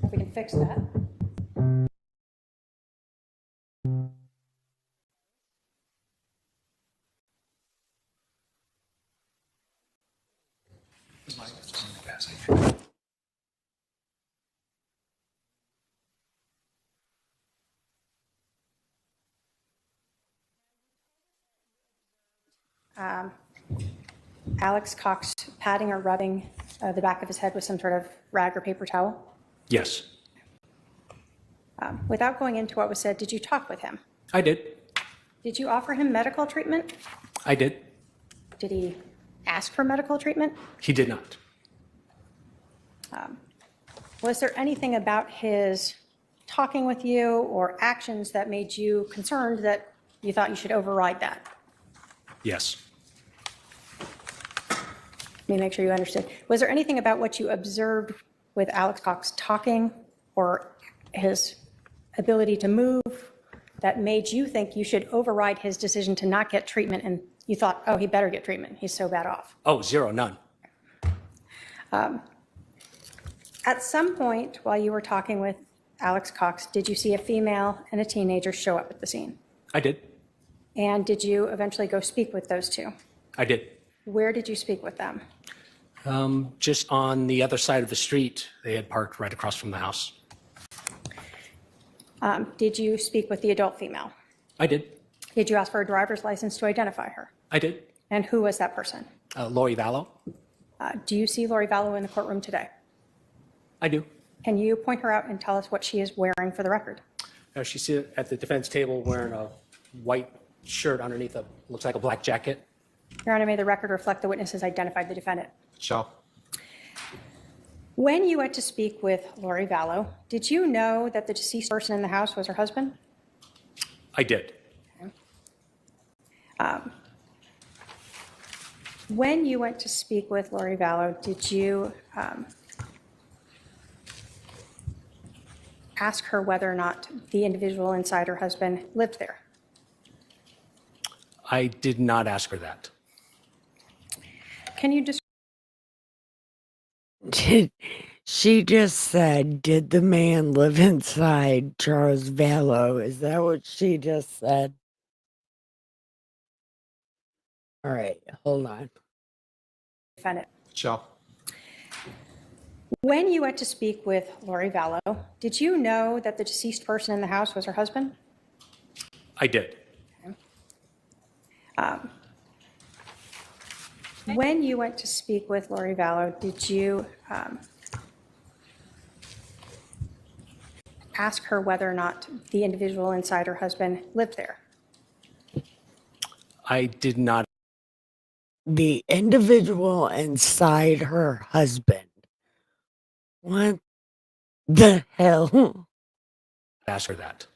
If we can fix that. Alex Cox patting or rubbing the back of his head with some sort of rag or paper towel. Yes, Without going into what was said, did you talk with him? I did. Did you offer him medical treatment? I did. Did he ask for medical treatment? He did not. Was there anything about his talking with you or actions that made you concerned that you thought you should override that? Yes. Let me make sure you understood. Was there anything about what you observed with Alex Cox talking or his ability to move that made you think you should override his decision to not get treatment, and you thought, oh, he better get treatment, he's so bad off? Oh, zero, none. At some point while you were talking with Alex Cox, did you see a female and a teenager show up at the scene? I did. And did you eventually go speak with those two? I did. Where did you speak with them? Just on the other side of the street, they had parked right across from the house. Did you speak with the adult female? I did. Did you ask for a driver's license to identify her? I did. And who was that person? Lori Vallow. Do you see Lori Vallow in the courtroom today? I do. Can you point her out and tell us what she is wearing for the record? She's at the defense table wearing a white shirt underneath looks like a black jacket. Your Honor, may the record reflect the witnesses identified the defendant. Shall. When you went to speak with Lori Vallow, did you know that the deceased person in the house was her husband? I did. When you went to speak with Lori Vallow, did you ask her whether or not the individual inside her husband lived there? I did not ask her that. Can you describe She just said, did the man live inside Charles Vallow? Is that what she just said? All right, hold on. the defendant? Shall. When you went to speak with Lori Vallow, did you know that the deceased person in the house was her husband? I did. When you went to speak with Lori Vallow, did you ask her whether or not the individual inside her husband lived there? I did not The individual inside her husband. What the hell? ask her that.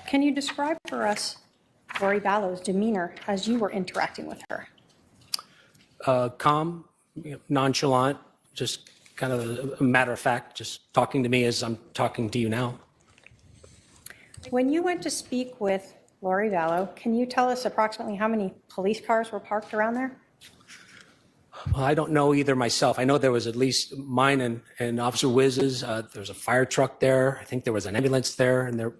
Can you describe for us Lori Vallow's demeanor as you were interacting with her? Calm, nonchalant, just kind of a matter of fact, just talking to me as I'm talking to you now. When you went to speak with Lori Vallow, can you tell us approximately how many police cars were parked around there? Well, I don't know either myself. I know there was at least mine and Officer Wiz's. There was a fire truck there. I think there was an ambulance there, and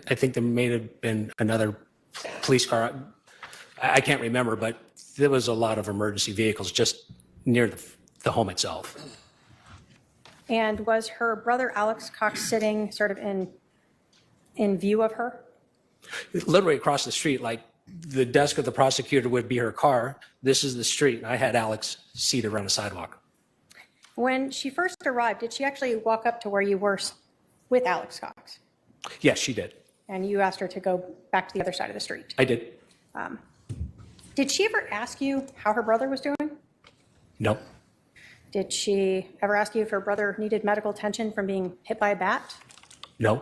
I think there may have been another police car. I can't remember, but there was a lot of emergency vehicles just near the home itself. And was her brother Alex Cox sitting sort of in view of her? Literally across the street, like the desk of the prosecutor would be her car. This is the street, and I had Alex seated around the sidewalk. When she first arrived, did she actually walk up to where you were with Alex Cox? Yes, she did. And you asked her to go back to the other side of the street? I did. Did she ever ask you how her brother was doing? No. Did she ever ask you if her brother needed medical attention from being hit by a bat? No.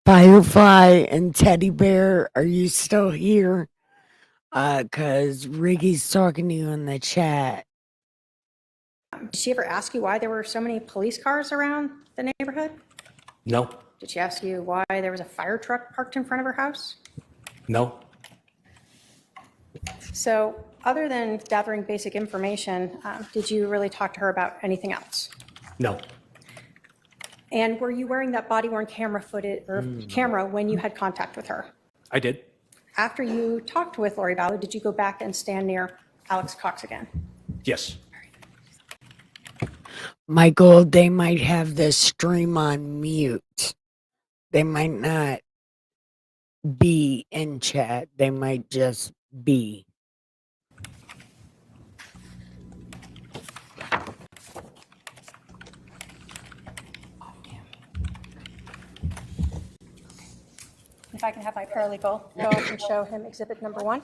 Firefly and Teddy Bear, are you still here? Cause Riggy's talking to you in the chat. Did she ever ask you why there were so many police cars around the neighborhood? No. Did she ask you why there was a fire truck parked in front of her house? No. So other than gathering basic information, did you really talk to her about anything else? No. And were you wearing that body-worn camera footage or camera when you had contact with her? I did. After you talked with Lori Vallow, did you go back and stand near Alex Cox again? Yes. Michael, they might have the stream on mute. They might not be in chat. They might just be. If I can have my paralegal go up and show him exhibit number 1.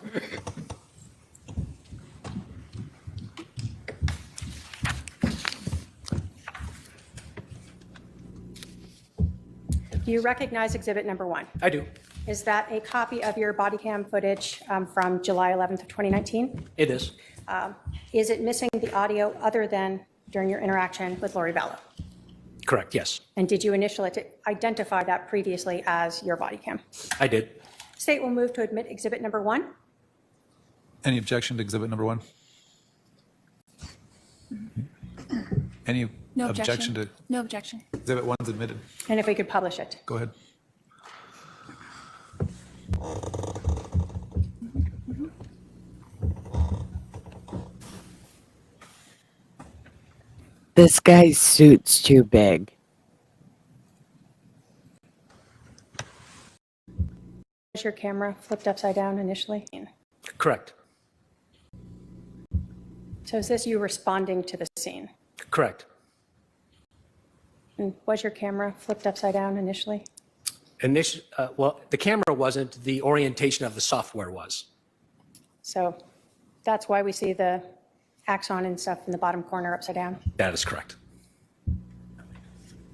Do you recognize exhibit number 1? I do. Is that a copy of your body cam footage from July 11th of 2019? It is. Is it missing the audio other than during your interaction with Lori Vallow? Correct. Yes. And did you initially identify that previously as your body cam? I did. State will move to admit exhibit number 1. Any objection to exhibit number 1? Any No objection to No objection. exhibit 1's admitted? And if we could publish it. Go ahead. This guy's suit's too big. Was your camera flipped upside down initially? Correct. So is this you responding to the scene? Correct. And was your camera flipped upside down initially? Well, the camera wasn't, the orientation of the software was. So that's why we see the axon and stuff in the bottom corner upside down. That is correct.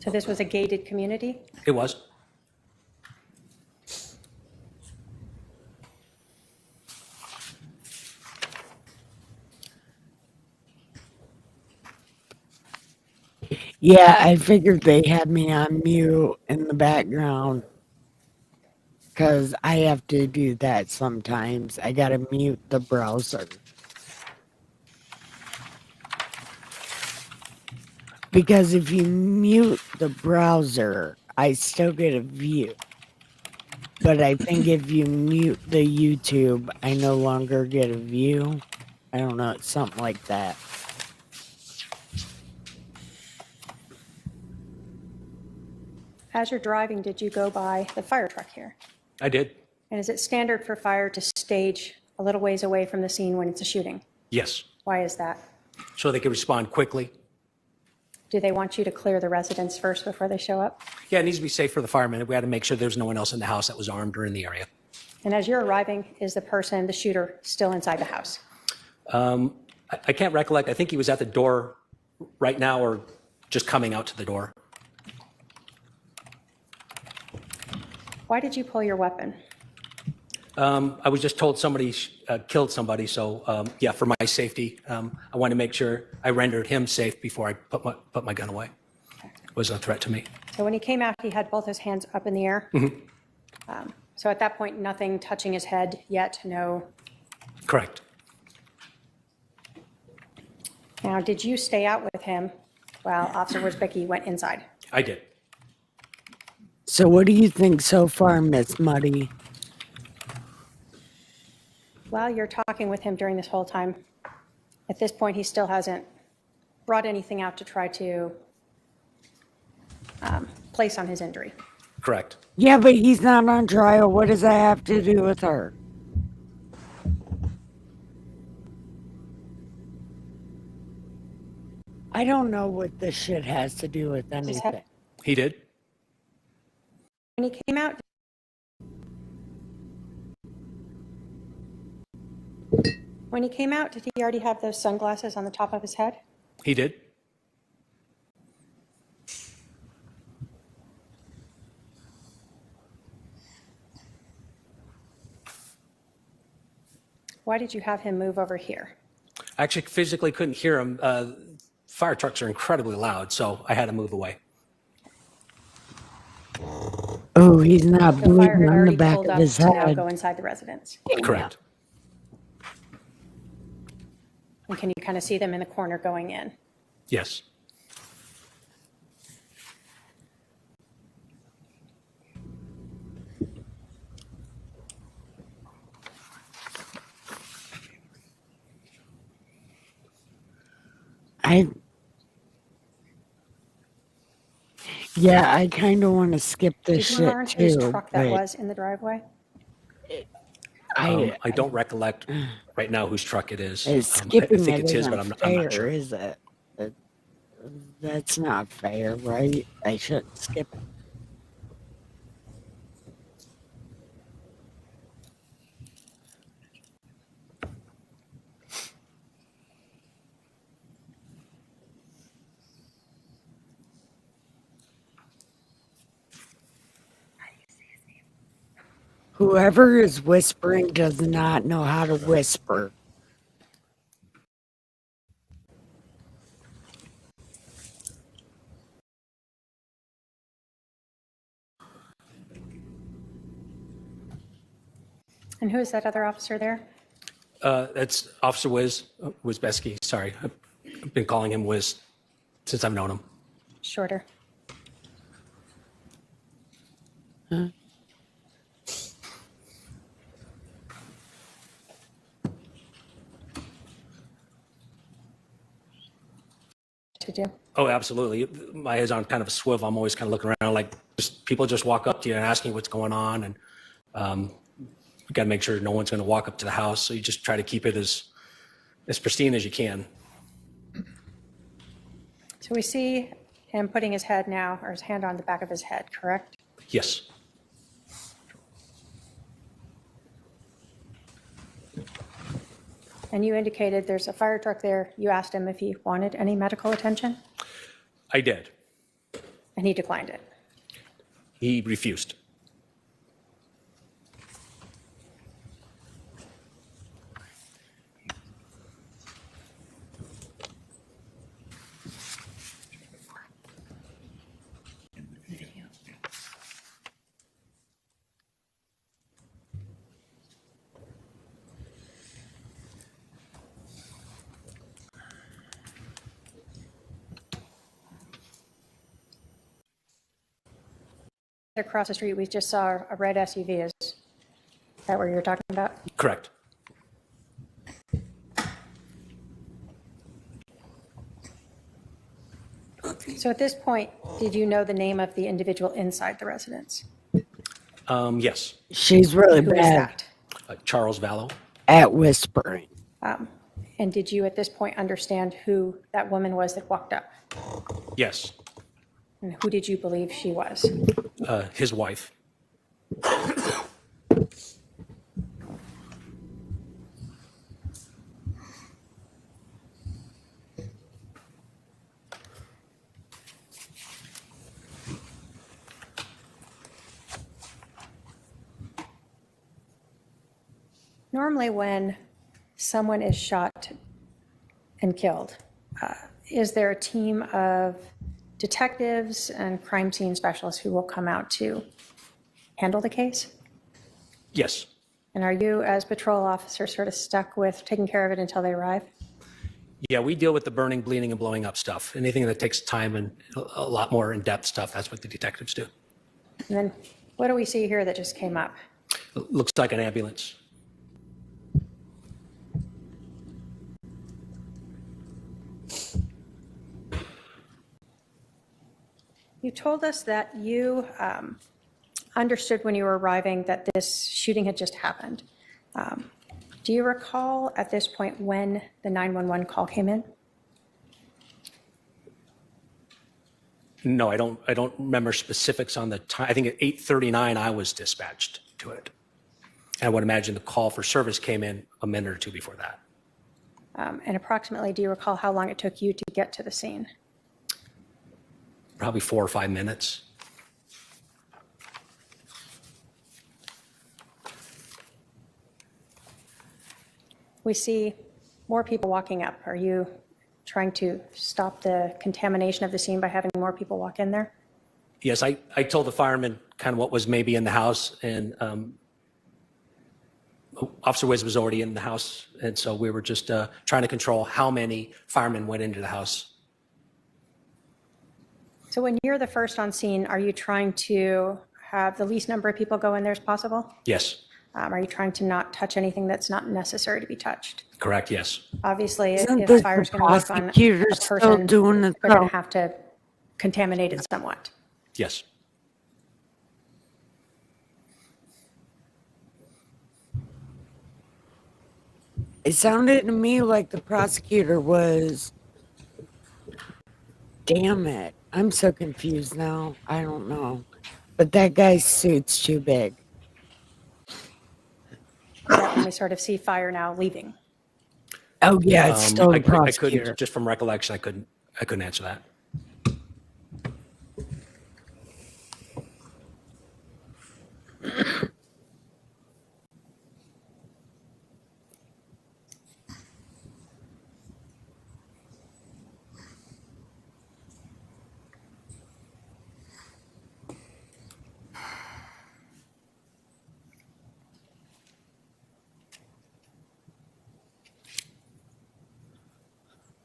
So this was a gated community? It was. Yeah, I figured they had me on mute in the background because I have to do that sometimes. I gotta mute the browser. Because if you mute the browser, I still get a view. But I think if you mute the YouTube, I no longer get a view. I don't know, it's something like that. As you're driving, did you go by the fire truck here? I did. And is it standard for fire to stage a little ways away from the scene when it's a shooting? Yes. Why is that? So they could respond quickly. Do they want you to clear the residence first before they show up? Yeah, it needs to be safe for the firemen. We had to make sure there's no one else in the house that was armed or in the area. And as you're arriving, is the person, the shooter, still inside the house? I can't recollect. I think he was at the door right now or just coming out to the door. Why did you pull your weapon? I was just told somebody killed somebody. So yeah, for my safety, I wanted to make sure I rendered him safe before I put my gun away. It was a threat to me. So when he came out, he had both his hands up in the air? So at that point, nothing touching his head yet, no. Correct. Now, did you stay out with him while Officer Wierzbicki went inside? I did. So what do you think so far, Miss Muddy? While you're talking with him during this whole time, at this point, he still hasn't brought anything out to try to place on his injury. Correct. Yeah, but he's not on trial. What does that have to do with her? I don't know what this shit has to do with anything. He did. When he came out, did he already have those sunglasses on the top of his head? He did. Why did you have him move over here? I actually physically couldn't hear him. Fire trucks are incredibly loud, so I had to move away. Oh, he's not The fire bleeding had on the already back pulled of up his to now head. go inside the residence. Correct. And can you kind of see them in the corner going in? Yes. Yeah, I kind of want to skip this Did you learn shit whose too. truck that but was in the driveway? I don't recollect right now whose truck it is. Skipping I think it it's his, isn't but I'm fair, not sure. is it? That's not fair, right? I shouldn't skip it. Whoever is whispering does not know how to whisper. And who is that other officer there? That's Officer Wierzbicki. Sorry, I've been calling him Wiz since I've known him. Shorter. To do. Oh, absolutely. My head's on kind of a swivel. I'm always kind of looking around like people just walk up to you and ask you what's going on. And you got to make sure no one's going to walk up to the house. So you just try to keep it as pristine as you can. So we see him putting his head now, or his hand on the back of his head, correct? Yes. And you indicated there's a fire truck there. You asked him if he wanted any medical attention, I did. and he declined it. He refused. Across the street, we just saw a red SUV. Is that what you're talking about? Correct. So at this point, did you know the name of the individual inside the residence? Yes. She's really Who is bad that? Charles Vallow. at whispering. And did you at this point understand who that woman was that walked up? Yes. And who did you believe she was? His wife. Normally, when someone is shot and killed, is there a team of detectives and crime scene specialists who will come out to handle the case? Yes. And are you, as patrol officer, sort of stuck with taking care of it until they arrive? Yeah, we deal with the burning, bleeding, and blowing up stuff. Anything that takes time and a lot more in-depth stuff, that's what the detectives do. And then what do we see here that just came up? It looks like an ambulance. You told us that you understood when you were arriving that this shooting had just happened. Do you recall at this point when the 911 call came in? No, I don't remember specifics on the time. I think at 8:39 I was dispatched to it. And I would imagine the call for service came in a minute or two before that. And approximately, do you recall how long it took you to get to the scene? Probably 4 or 5 minutes. We see more people walking up. Are you trying to stop the contamination of the scene by having more people walk in there? Yes, I told the firemen kind of what was maybe in the house, and Officer Wiz was already in the house, and so we were just trying to control how many firemen went into the house. So when you're the first on scene, are you trying to have the least number of people go in there as possible? Yes, Are you trying to not touch anything that's not necessary to be touched? correct, yes. Obviously, Isn't if this fire's the going to work on a prosecutor still person, doing the they're going trial? to have to contaminate it somewhat. Yes. It sounded to me like the prosecutor was. Damn it. I'm so confused now. I don't know. But that guy's suit's too big. Is that when we sort of see fire now leaving? Oh, yeah, it's still I the couldn't, prosecutor. just from recollection, I couldn't answer that.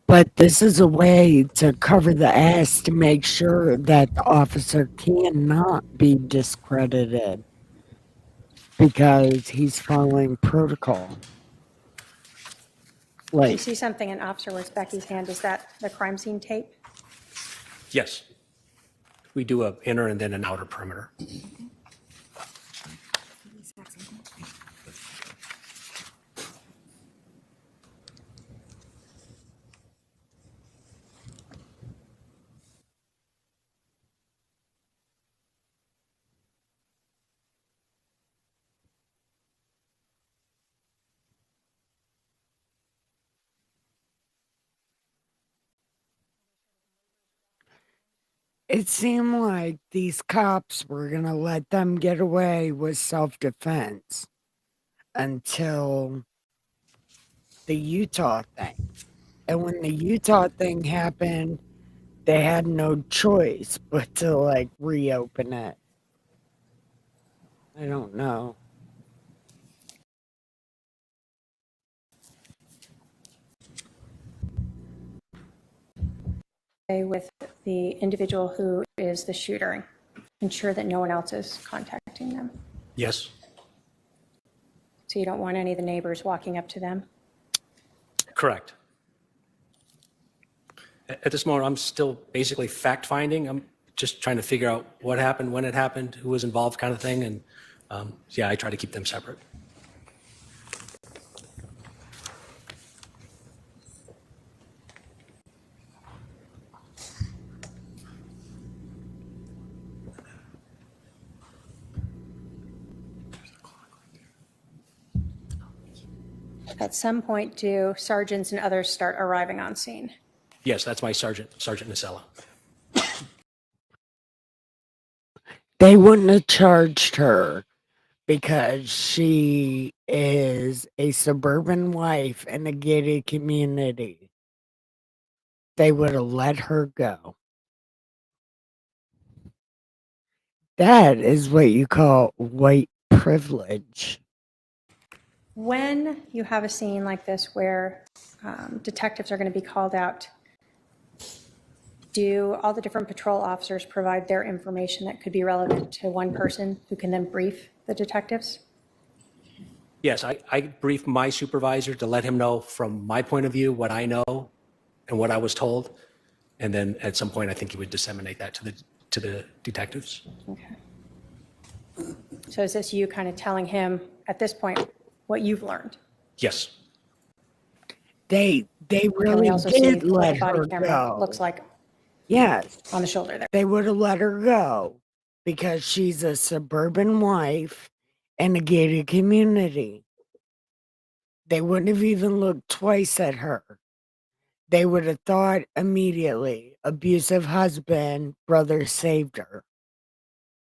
But this is a way to cover the ass to make sure that the officer cannot be discredited because he's following protocol. You Like, see something in Officer Becky's hand. Is that the crime scene tape? Yes. We do a inner and then an outer perimeter. It seemed like these cops were going to let them get away with self-defense until the Utah thing. And when the Utah thing happened, they had no choice but to like reopen it. I don't know. With the individual who is the shooter, ensure that no one else is contacting them. Yes, So you don't want any of the neighbors walking up to them? correct. At this moment, I'm still basically fact-finding. I'm just trying to figure out what happened, when it happened, who was involved kind of thing. And yeah, I try to keep them separate. At some point, do sergeants and others start arriving on scene? Yes, that's my Sergeant Nacella. They wouldn't have charged her because she is a suburban wife in a gated community. They would have let her go. That is what you call white privilege. When you have a scene like this where detectives are going to be called out, do all the different patrol officers provide their information that could be relevant to one person who can then brief the detectives? Yes, I briefed my supervisor to let him know from my point of view what I know and what I was told. And then at some point, I think he would disseminate that to the detectives. Okay. So is this you kind of telling him at this point what you've learned? Yes, They Can really we also see did what let the body her camera go. looks like Yes, on the shoulder there? they would have let her go because she's a suburban wife in a gated community. They wouldn't have even looked twice at her. They would have thought immediately, abusive husband, brother saved her.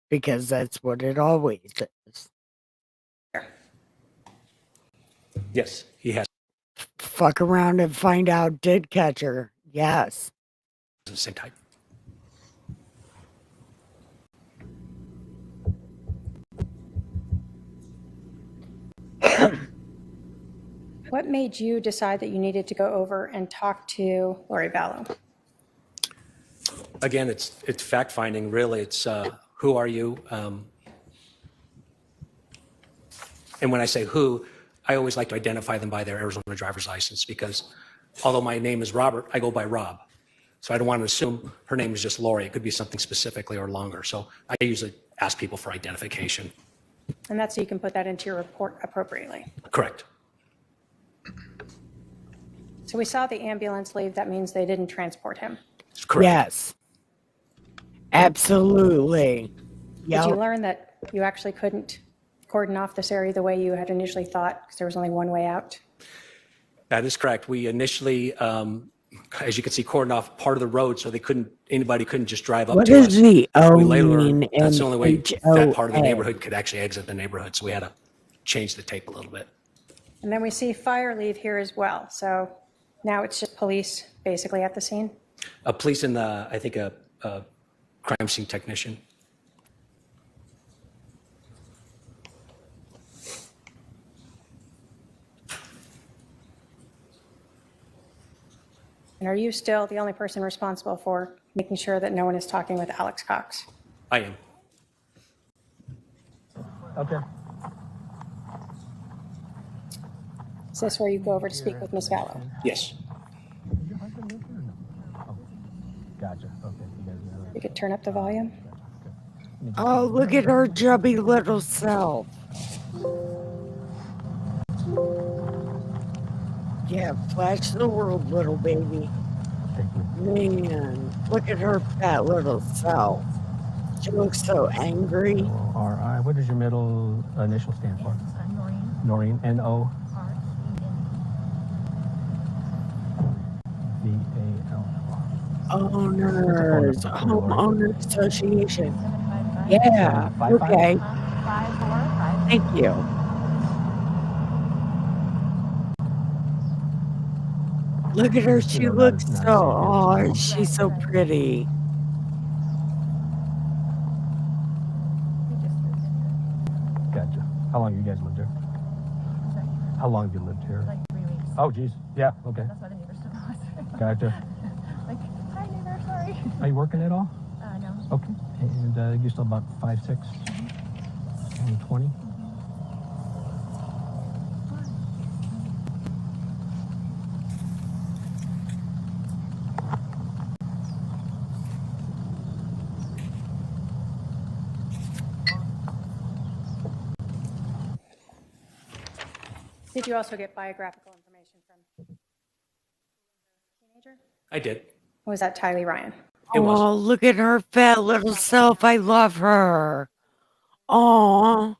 Because that's what it always is. yes, he has Fuck around and find out did catch her. Yes. the same type. What made you decide that you needed to go over and talk to Lori Vallow? Again, it's fact-finding, really. It's who are you? And when I say who, I always like to identify them by their Arizona driver's license because although my name is Robert, I go by Rob. So I don't want to assume her name is just Lori. It could be something specifically or longer. So I usually ask people for identification. And that's so you can put that into your report appropriately. Correct. So we saw the ambulance leave. That means they didn't transport him. Correct. Yes. Absolutely. Did you Yep. learn that you actually couldn't cordon off this area the way you had initially thought because there was only one way out? That is correct. We initially, as you can see, cordoned off part of the road so anybody couldn't just drive up What to does us. the O We later mean learned that's the in only way that part of the HOA? neighborhood could actually exit the neighborhood. So we had to change the tape a little bit. And then we see fire leave here as well. So now it's just police basically at the scene. A police and I think a crime scene technician. And are you still the only person responsible for making sure that no one is talking with Alex Cox? I am. Okay. Is this where you go over to speak with Ms. Vallow? Yes. Gotcha. Okay. You guys know. You could turn up the volume. Oh, look at her chubby little self. Yeah, flash the world, little baby. Thank you. Man, look at her fat little self. She looks so angry. R.I. What does your middle initial stand for? Noreen. N-O. V-A-L-L. Owners, number for you, Lori? homeowner association. Yeah, 755? okay. Thank you. Look at her. Just, you She know, looks not so, safe yet, oh, so. she's so pretty. Gotcha. How long have you guys lived here? How long have you lived here? Like 3 weeks. Oh, geez. Yeah, okay. That's why the neighbors took us. Gotcha. Like, hi neighbor, sorry. Are you working at all? No. Okay. And you're still about 5'6", and 20? Did you also get biographical information from teenager? I did. Or was that Tylee Ryan? It was. Oh, look at her fat little self. I love her. Oh,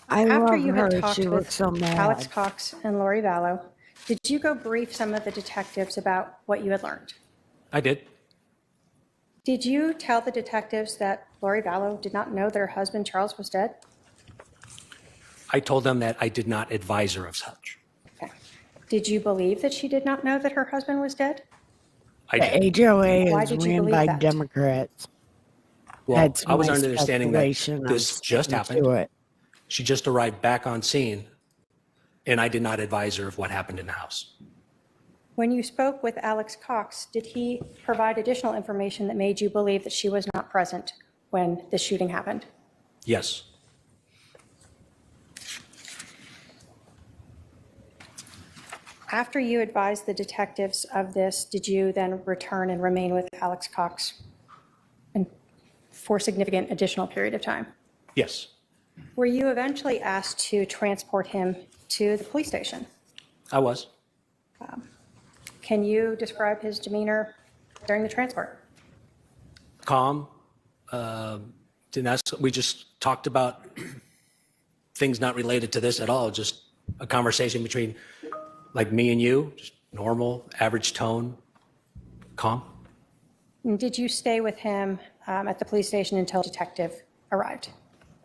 I After love you her. had talked She looks with so mad. Alex Cox and Lori Vallow, did you go brief some of the detectives about what you had learned? I did. Did you tell the detectives that Lori Vallow did not know that her husband Charles was dead? I told them that I did not advise her of such. Okay. Did you believe that she did not know that her husband was dead? I The did. HOA Why is did you ran believe by that? Democrats. Well, That's I was my under the understanding that speculation. this I'm just sticking happened. to it. She just arrived back on scene, and I did not advise her of what happened in the house. When you spoke with Alex Cox, did he provide additional information that made you believe that she was not present when the shooting happened? Yes. After you advised the detectives of this, did you then return and remain with Alex Cox and for a significant additional period of time? Yes. Were you eventually asked to transport him to the police station? I was. Can you describe his demeanor during the transport? Calm. Didn't ask, we just talked about things not related to this at all, just a conversation between like me and you, just normal, average tone, calm. And did you stay with him at the police station until a detective arrived?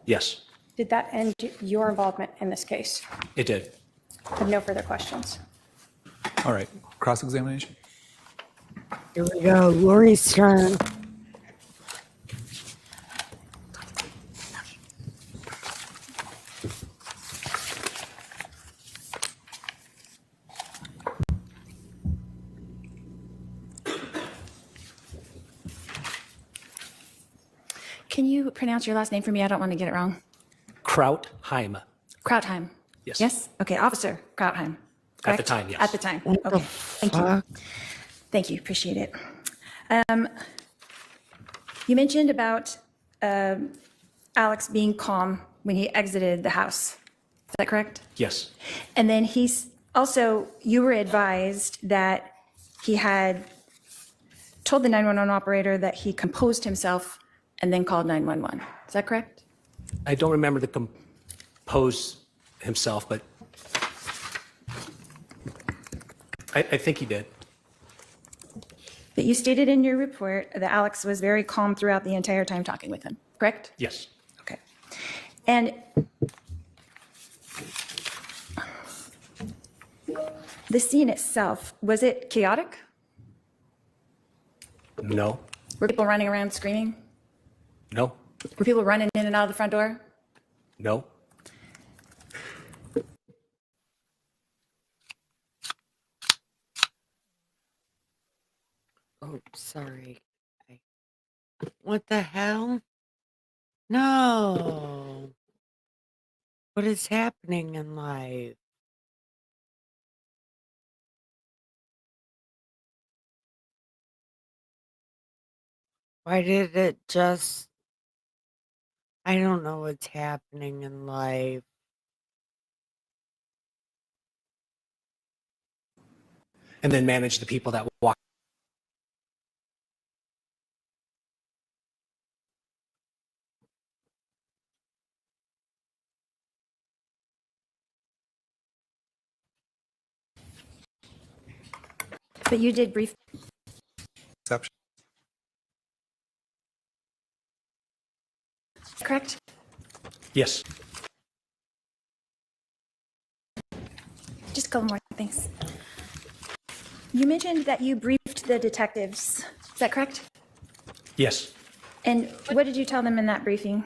Yes, Did that end your involvement in this case? it did. I have no further questions. All right, cross-examination. Here we go. Lori's turn. Can you pronounce your last name for me? I don't want to get it wrong. Krautheim. Krautheim. Yes. Yes? Okay, Officer Krautheim. At the correct? time, yes. At the time. What the Okay. Thank you. fuck? Thank you. Appreciate it. You mentioned about Alex being calm when he exited the house. Is that correct? Yes, And then you were advised that he had told the 911 operator that he composed himself and then called 911. Is that correct? I don't remember the compose himself, but I think he did. But you stated in your report that Alex was very calm throughout the entire time talking with him, correct? Yes, Okay. And the scene itself, was it chaotic? no, Were people running around screaming? no, Were people running in and out of the front door? no. Oh, sorry. What the hell? No. What is happening in life? Why did it just... I don't know what's happening in life. And then manage the people that walk. But you did brief correct? Yes. Just a couple more things. You mentioned that you briefed the detectives. Is that correct? Yes. And what did you tell them in that briefing?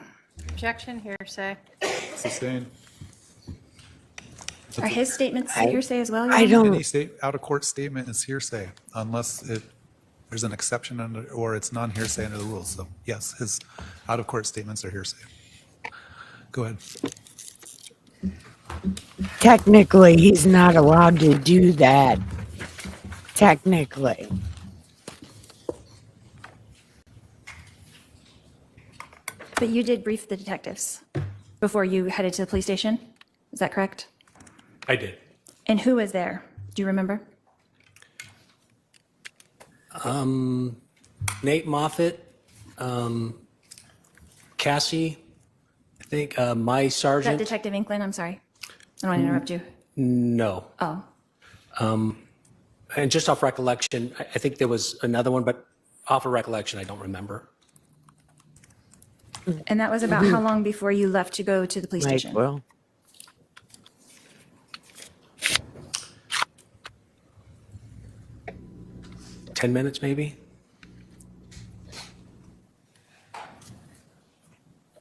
Objection, hearsay. Sustained. Are his statements hearsay as well? Your I Honor? don't. Any out of court statement is hearsay unless there's an exception or it's non-hearsay under the rules. So yes, his out of court statements are hearsay. Go ahead. Technically, he's not allowed to do that. Technically. But you did brief the detectives before you headed to the police station? Is that correct? I did. And who was there? Do you remember? Nate Moffett, Cassie, I think my Is that sergeant. Detective Inklin? I'm sorry. I don't want to interrupt you. No. Oh, And just off recollection, I think there was another one, but off of recollection, I don't remember. and that was about how long before you left to go to the police Like, station? well, 10 minutes, maybe?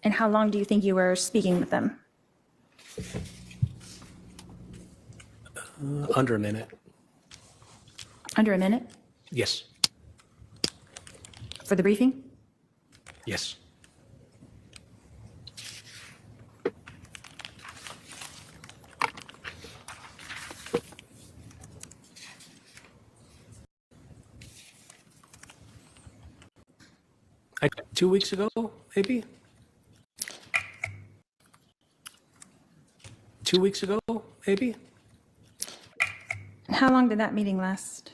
And how long do you think you were speaking with them? Under a minute. Under a minute Yes. for the briefing? Yes. I, 2 weeks ago, maybe? 2 weeks ago, maybe? And how long did that meeting last?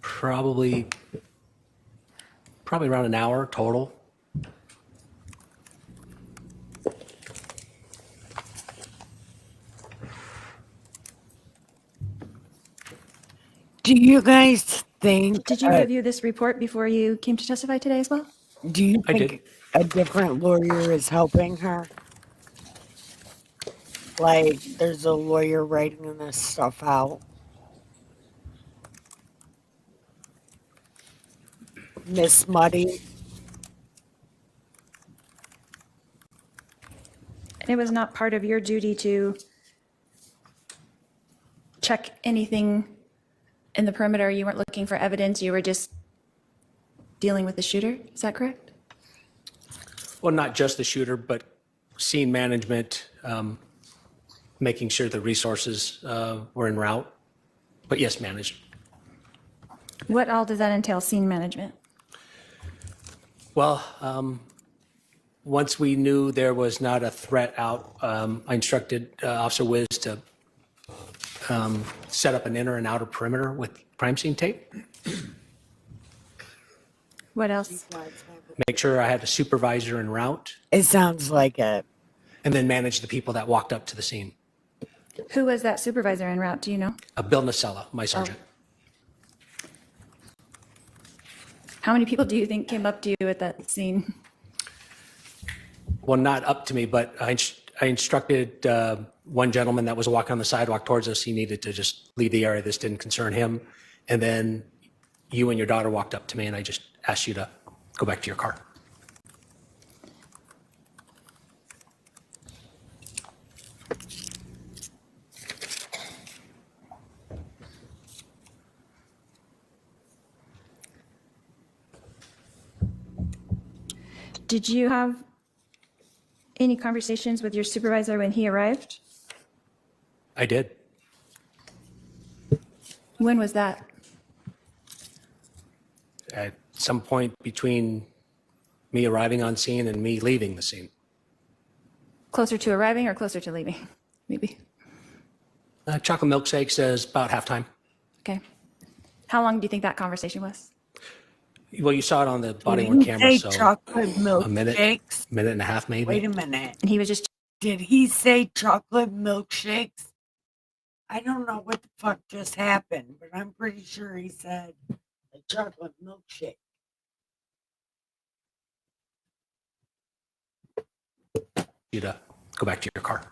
Probably around an hour total. do you guys think? Did you review this report before you came to testify today as well? Do you I think did. a different lawyer is helping her? Like, there's a lawyer writing this stuff out. Miss Muddy. And it was not part of your duty to check anything in the perimeter? You weren't looking for evidence, you were just dealing with the shooter? Is that correct? Well, not just the shooter, but scene management, making sure the resources were en route. But yes, managed. What all does that entail, scene management? Well, once we knew there was not a threat out, I instructed Officer Wiz to set up an inner and outer perimeter with crime scene tape. What else? Make sure I had a supervisor en route, It sounds like it. and then manage the people that walked up to the scene. Who was that supervisor en route, do you know? Bill Nacella, my sergeant. How many people do you think came up to you at that scene? Well, not up to me, but I instructed one gentleman that was walking on the sidewalk towards us. He needed to just leave the area. This didn't concern him. And then you and your daughter walked up to me, and I just asked you to go back to your car. Did you have any conversations with your supervisor when he arrived? I did. When was that? At some point between me arriving on scene and me leaving the scene. Closer to arriving or closer to leaving? Maybe. Chocolate milkshake says about halftime. Okay. How long do you think that conversation was? Well, you saw it on the body Did worn he camera, say so chocolate a minute, milkshakes? minute and a half maybe. Wait a minute. And he was just, Did he say chocolate milkshakes? I don't know what the fuck just happened, but I'm pretty sure he said a chocolate milkshake. you to go back to your car.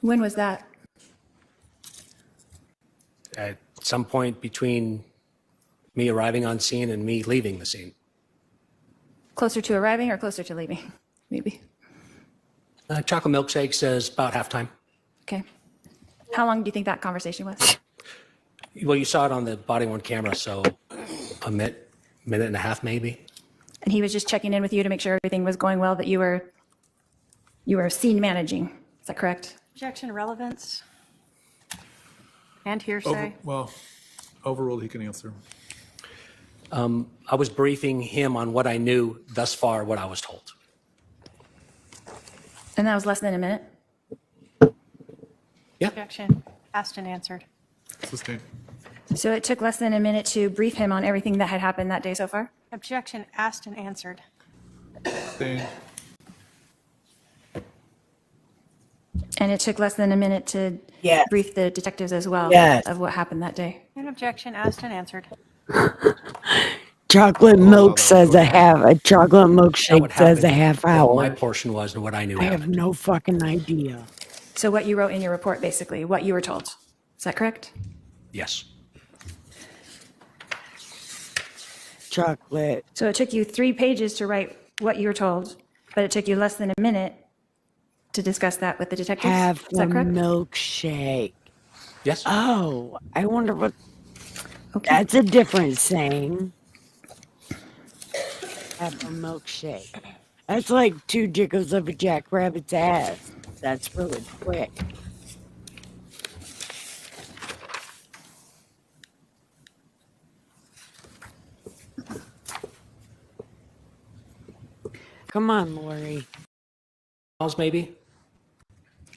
When was that? At some point between me arriving on scene and me leaving the scene. Closer to arriving or closer to leaving? Maybe. Chocolate milkshake says about halftime. Okay. How long do you think that conversation was? Well, you saw it on the body-worn camera, so a minute and a half maybe. And he was just checking in with you to make sure everything was going well, that you were scene managing. Is that correct? Objection, relevance. And hearsay. Well, overruled, he can answer. I was briefing him on what I knew thus far, what I was told. And that was less than a minute? Yeah. Objection, asked and answered. Sustained. So it took less than a minute to brief him on everything that had happened that day so far? Objection, asked and answered. Sustained. And it took less than a minute to Yes. brief the detectives as well Yes. of what happened that day? An objection, asked and answered. Chocolate milk says a chocolate Not milkshake what says a happened, half what my hour. portion was and what I knew I have happened. no fucking idea. So what you wrote in your report, basically, what you were told. Is that correct? Yes. Chocolate. So it took you 3 pages to write what you were told, but it took you less than a minute to discuss that with the detectives? Half Is the that correct? milkshake. Yes. Oh, I wonder what. Okay. That's a different saying. Half a milkshake. That's like 2 jiggles of a jackrabbit's ass. That's really quick. Come on, Lori. Miles maybe?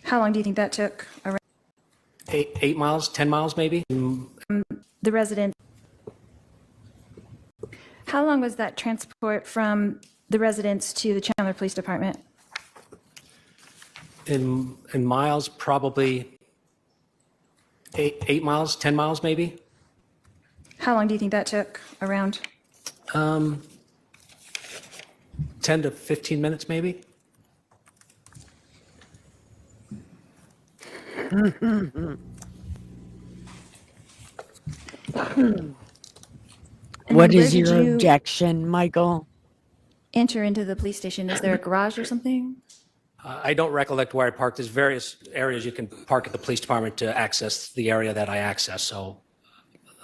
How long do you think that took? Around 8 miles, 10 miles maybe? the resident. How long was that transport from the residence to the Chandler Police Department? In miles, probably 8 miles, 10 miles maybe? How long do you think that took around? 10 to 15 minutes maybe? And What then is where did your you objection, Michael? enter into the police station? Is there a garage or something? I don't recollect where I parked. There's various areas you can park at the police department to access the area that I access, so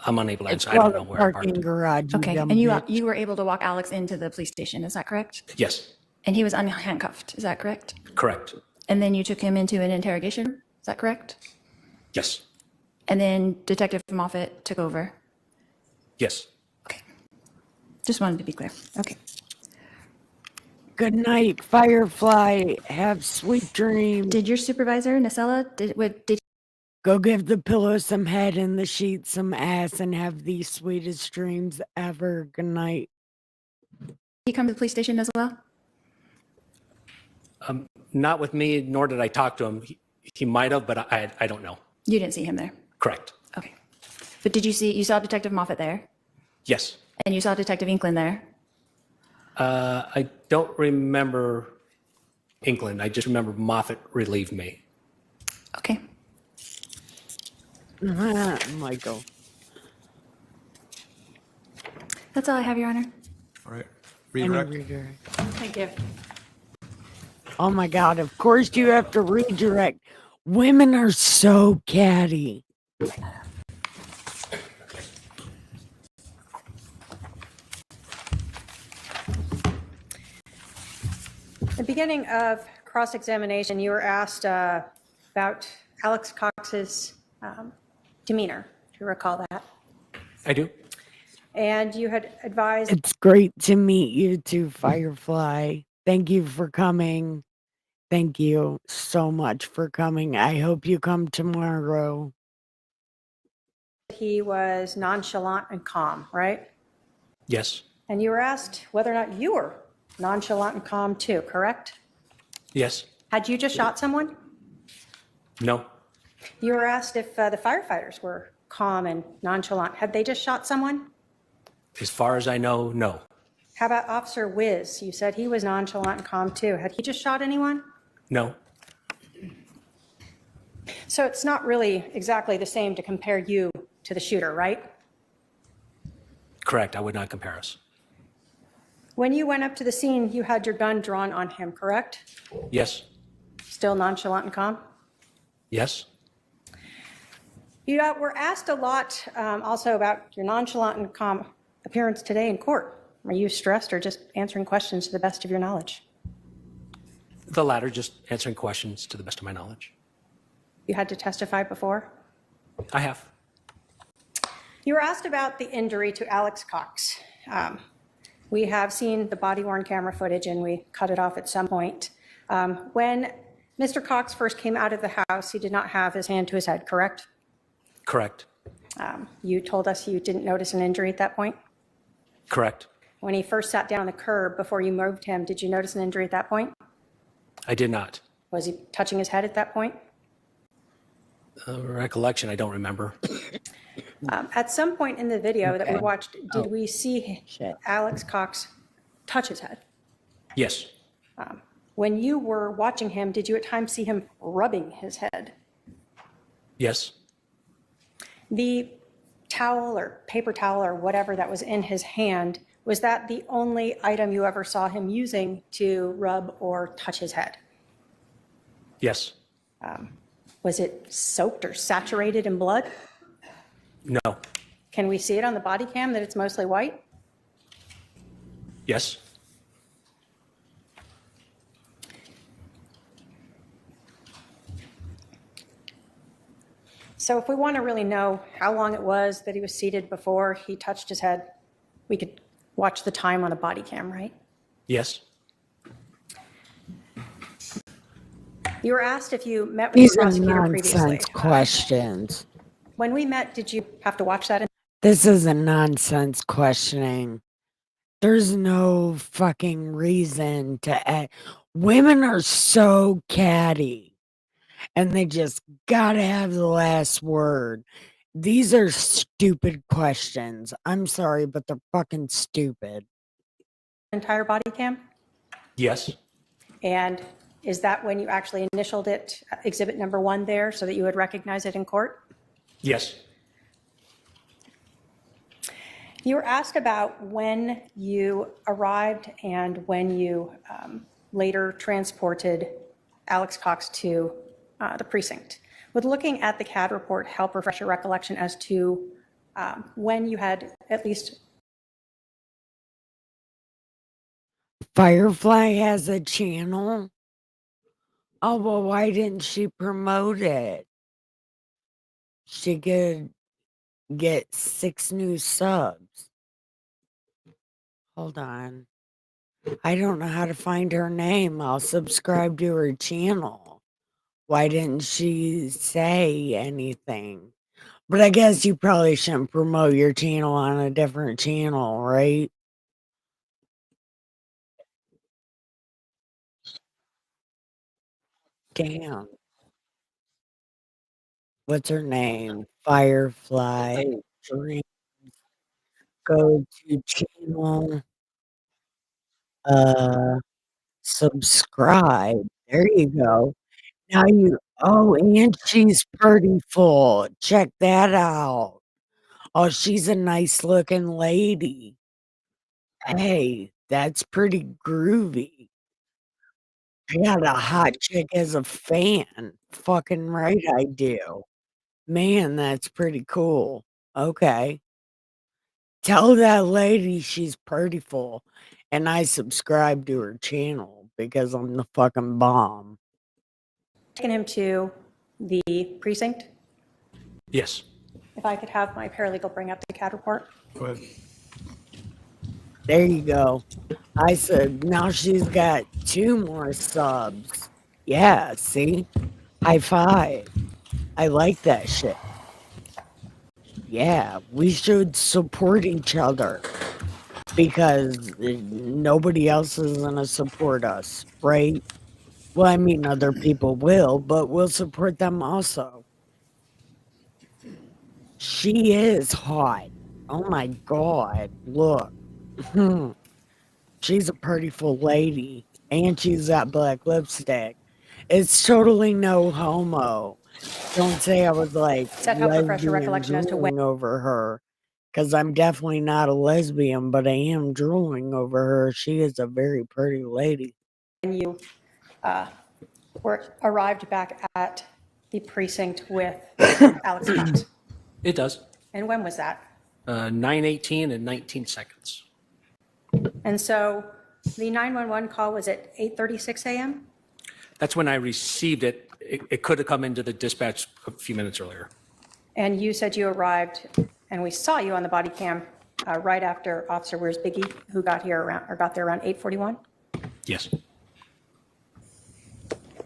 I'm unable to It's answer. I don't called know a where I parking parked. garage. You Okay, dumb and bitch. you were able to walk Alex into the police station, is that correct? Yes, And he was unhandcuffed, is that correct? correct. And then you took him into an interrogation room, is that correct? Yes, And then Detective Moffett took over. yes. Okay. Just wanted to be clear. Okay. Good night, Firefly. Have sweet dreams. Did your supervisor, Nacella, did Go give the pillow some head and the sheet some ass and have the sweetest dreams ever. Good night. he come to the police station as well? Not with me, nor did I talk to him. He might have, but I don't know. You didn't see him there? Correct. Okay. But did you saw Detective Moffett there? Yes. And you saw Detective Inklin there? I don't remember England. I just remember Moffat relieved me. Okay. Michael. That's all I have, Your Honor. All right. Any Redirect. redirect. Thank you. Oh my God, of course you have to redirect. Women are so catty. At the beginning of cross-examination, you were asked about Alex Cox's demeanor. Do you recall that? I do. And you had advised It's great to meet you too, Firefly. Thank you for coming. Thank you so much for coming. I hope you come tomorrow. he was nonchalant and calm, right? Yes. And you were asked whether or not you were nonchalant and calm too, correct? Yes. Had you just shot someone? No. You were asked if the firefighters were calm and nonchalant. Had they just shot someone? As far as I know, no. How about Officer Wiz? You said he was nonchalant and calm too. Had he just shot anyone? No. So it's not really exactly the same to compare you to the shooter, right? Correct. I would not compare us. When you went up to the scene, you had your gun drawn on him, correct? Yes. Still nonchalant and calm? Yes. You were asked a lot also about your nonchalant and calm appearance today in court. Are you stressed or just answering questions to the best of your knowledge? The latter, just answering questions to the best of my knowledge. You had to testify before? I have. You were asked about the injury to Alex Cox. We have seen the body-worn camera footage, and we cut it off at some point. When Mr. Cox first came out of the house, he did not have his hand to his head, correct? Correct. You told us you didn't notice an injury at that point? Correct. When he first sat down on the curb before you moved him, did you notice an injury at that point? I did not. Was he touching his head at that point? Recollection, I don't remember. At some point in the video that we watched, did we see Shit. Alex Cox touch his head? Yes. When you were watching him, did you at times see him rubbing his head? Yes. The towel or paper towel or whatever that was in his hand, was that the only item you ever saw him using to rub or touch his head? Yes. Was it soaked or saturated in blood? No. Can we see it on the body cam that it's mostly white? Yes. So if we want to really know how long it was that he was seated before he touched his head, we could watch the time on a body cam, right? Yes. You were asked if you met with These the are prosecutor previously. nonsense questions. When we met, did you have to watch that? This is a nonsense questioning. There's no fucking reason to. Women are so catty, and they just gotta have the last word. These are stupid questions. I'm sorry, but they're fucking stupid. Entire body cam? Yes. And is that when you actually initialed it, exhibit number 1 there, so that you would recognize it in court? Yes. You were asked about when you arrived and when you later transported Alex Cox to the precinct. Would looking at the CAD report help refresh your recollection as to when you had at least... Firefly has a channel? Oh, well, why didn't she promote it? She could get 6 new subs. Hold on. I don't know how to find her name. I'll subscribe to her channel. Why didn't she say anything? But I guess you probably shouldn't promote your channel on a different channel, right? Damn. What's her name? Firefly Dream. Go to channel. Subscribe. There you go. Now you. Oh, and she's pretty full. Check that out. Oh, she's a nice looking lady. Hey, that's pretty groovy. I got a hot chick as a fan. Fucking right I do. Man, that's pretty cool. Okay. Tell that lady she's prettyful, and I subscribe to her channel because I'm the fucking bomb. Taking him to the precinct? Yes. If I could have my paralegal bring up the CAD report. Go ahead. There you go. I said, now she's got 2 more subs. Yeah, see? High five. I like that shit. Yeah, we should support each other because nobody else is going to support us, right? Well, I mean, other people will, but we'll support them also. She is hot. Oh my God. Look. She's a pretty full lady. And she's got black lipstick. It's totally no homo. Don't say I was like Does that help refresh your lesbian recollection as to when drooling over her. Because I'm definitely not a lesbian, but I am drooling over her. She is a very pretty lady. you arrived back at the precinct with Alex Cox? It does. And when was that? 9:18 and 19 seconds. And so the 911 call was at 8:36 a.m.? That's when I received it. It could have come into the dispatch a few minutes earlier. And you said you arrived, and we saw you on the body cam right after Officer Where's Biggie, who got there around 8:41? Yes.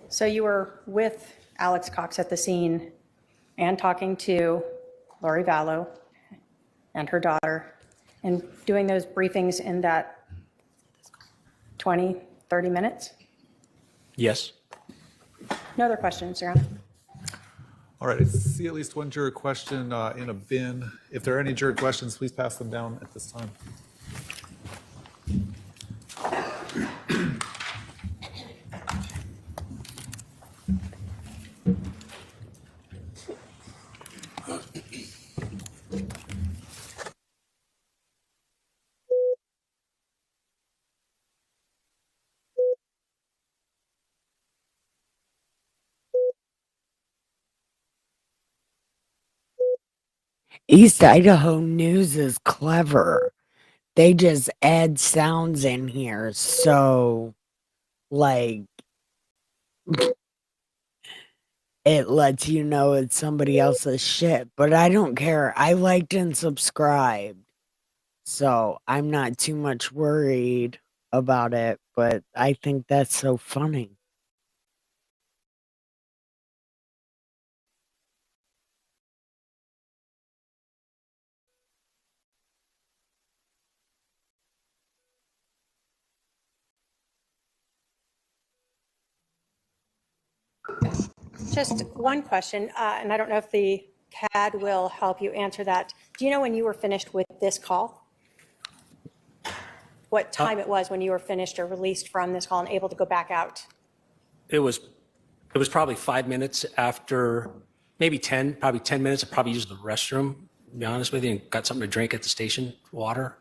So you were with Alex Cox at the scene and talking to Lori Vallow and her daughter and doing those briefings in that 20, 30 minutes? Yes. No other questions, Your Honor? All right, I see at least one juror question in a bin. If there are any juror questions, please pass them down at this time. East Idaho News is clever. They just add sounds in here. So, like, it lets you know it's somebody else's shit. But I don't care. I liked and subscribed. So I'm not too much worried about it. But I think that's so funny. Just one question, and I don't know if the CAD will help you answer that. Do you know when you were finished with this call? What time it was when you were finished or released from this call and able to go back out? It was probably 5 minutes after, maybe 10, probably 10 minutes. I probably used the restroom, to be honest with you, and got something to drink at the station, water.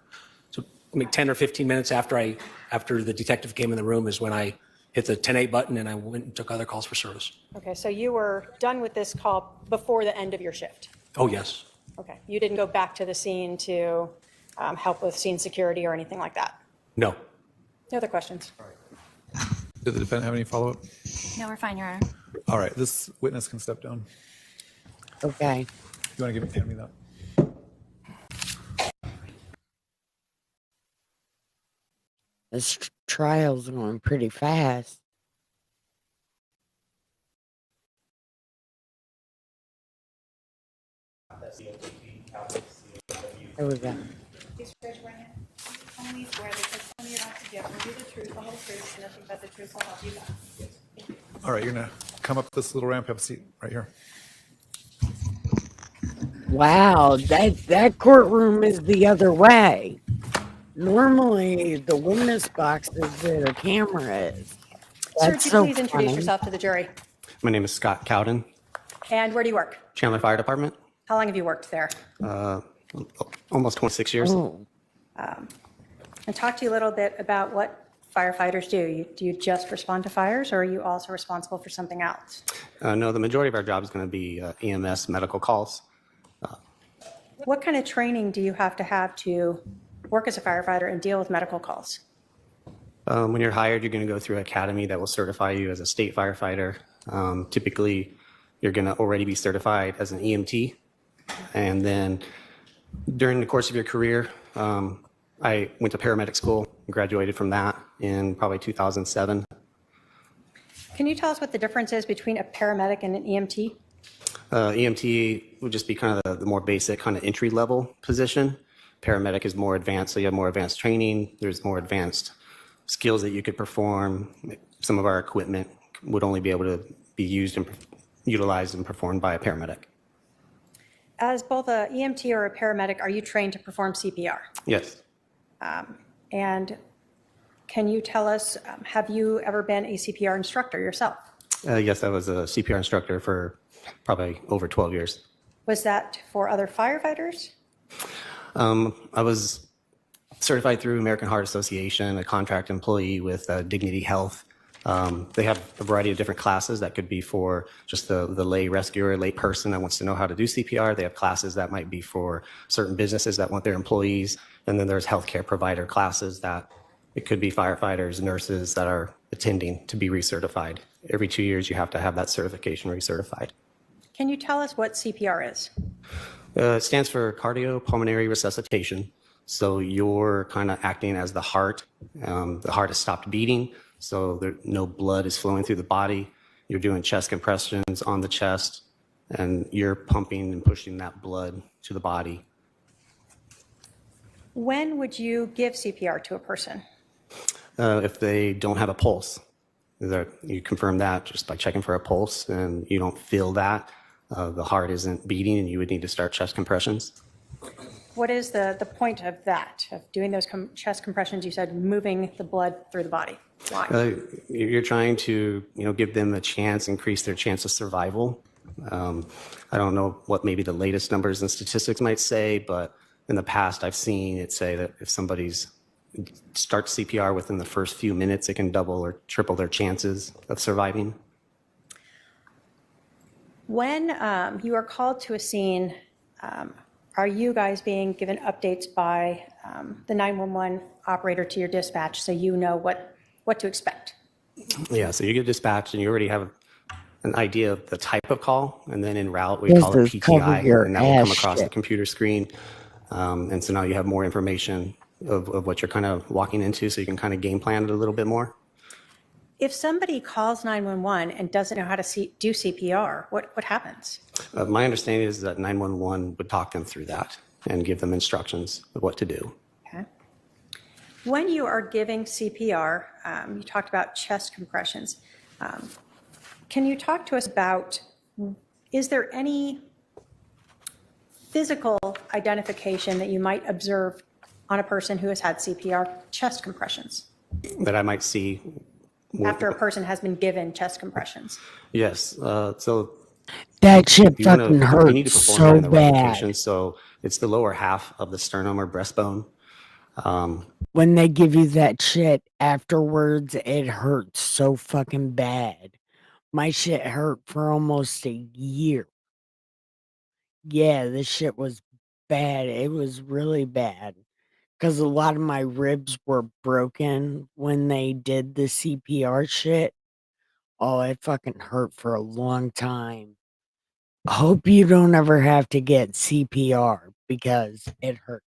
So maybe 10 or 15 minutes after the detective came in the room is when I hit the 10-8 button and I went and took other calls for service. Okay, so you were done with this call before the end of your shift? Oh, yes. Okay, you didn't go back to the scene to help with scene security or anything like that? No. No other questions? Did the defendant have any follow-up? No, we're fine, Your Honor. All right, this witness can step down. Okay. You want to hand me that? This trial's going pretty fast. There we go. Please raise your right hand. Only swear that the testimony you're about to give will be the truth, the whole truth, and nothing but the truth will help you God. All right, you're going to come up this little ramp, have a seat right here. Wow, that courtroom is the other way. Normally, the witness box is where the camera is. Sir, That's could you so please introduce funny. yourself to the jury? My name is Scott Cowden, And where do you work? Chandler Fire Department. How long have you worked there? Almost 26 years. Oh, And talk to you a little bit about what firefighters do. Do you just respond to fires, or are you also responsible for something else? No, the majority of our job is going to be EMS medical calls. What kind of training do you have to work as a firefighter and deal with medical calls? When you're hired, you're going to go through an academy that will certify you as a state firefighter. Typically, you're going to already be certified as an EMT. And then during the course of your career, I went to paramedic school and graduated from that in probably 2007. Can you tell us what the difference is between a paramedic and an EMT? EMT would just be kind of the more basic kind of entry level position. Paramedic is more advanced, so you have more advanced training. There's more advanced skills that you could perform. Some of our equipment would only be able to be used and utilized and performed by a paramedic. As both a EMT or a paramedic, are you trained to perform CPR? Yes. And can you tell us, have you ever been a CPR instructor yourself? Yes, I was a CPR instructor for probably over 12 years. Was that for other firefighters? I was certified through American Heart Association, a contract employee with Dignity Health. They have a variety of different classes that could be for just the lay rescuer, lay person that wants to know how to do CPR. They have classes that might be for certain businesses that want their employees. And then there's healthcare provider classes that it could be firefighters, nurses that are attending to be recertified. Every 2 years, you have to have that certification recertified. Can you tell us what CPR is? It stands for cardiopulmonary resuscitation. So you're kind of acting as the heart. The heart has stopped beating, so no blood is flowing through the body. You're doing chest compressions on the chest, and you're pumping and pushing that blood to the body. When would you give CPR to a person? If they don't have a pulse, you confirm that just by checking for a pulse, and you don't feel that, the heart isn't beating, and you would need to start chest compressions. What is the point of that, of doing those chest compressions? You said moving the blood through the body. Why? You're trying to, give them a chance, increase their chance of survival. I don't know what maybe the latest numbers and statistics might say, but in the past I've seen it say that if somebody's starts CPR within the first few minutes, it can double or triple their chances of surviving. When you are called to a scene, are you guys being given updates by the 911 operator to your dispatch so you know what to expect? Yeah, so you get dispatched and you already have an idea of the type of call, and then en route we This call it is cover PTI, your and that will come ass across the shit. computer screen. And so now you have more information of what you're kind of walking into, so you can kind of game plan it a little bit more. If somebody calls 911 and doesn't know how to do CPR, what happens? My understanding is that 911 would talk them through that and give them instructions of what to do. Okay. When you are giving CPR, you talked about chest compressions. Can you talk to us about, is there any physical identification that you might observe on a person who has had CPR chest compressions That I might see. after a person has been given chest compressions? Yes. So That shit you wanna- fucking you need to hurts perform so that in the right bad. location. So it's the lower half of the sternum or breastbone. When they give you that shit afterwards, it hurts so fucking bad. My shit hurt for almost a year. Yeah, this shit was bad. It was really bad. Because a lot of my ribs were broken when they did the CPR shit. Oh, it fucking hurt for a long time. I hope you don't ever have to get CPR because it hurts.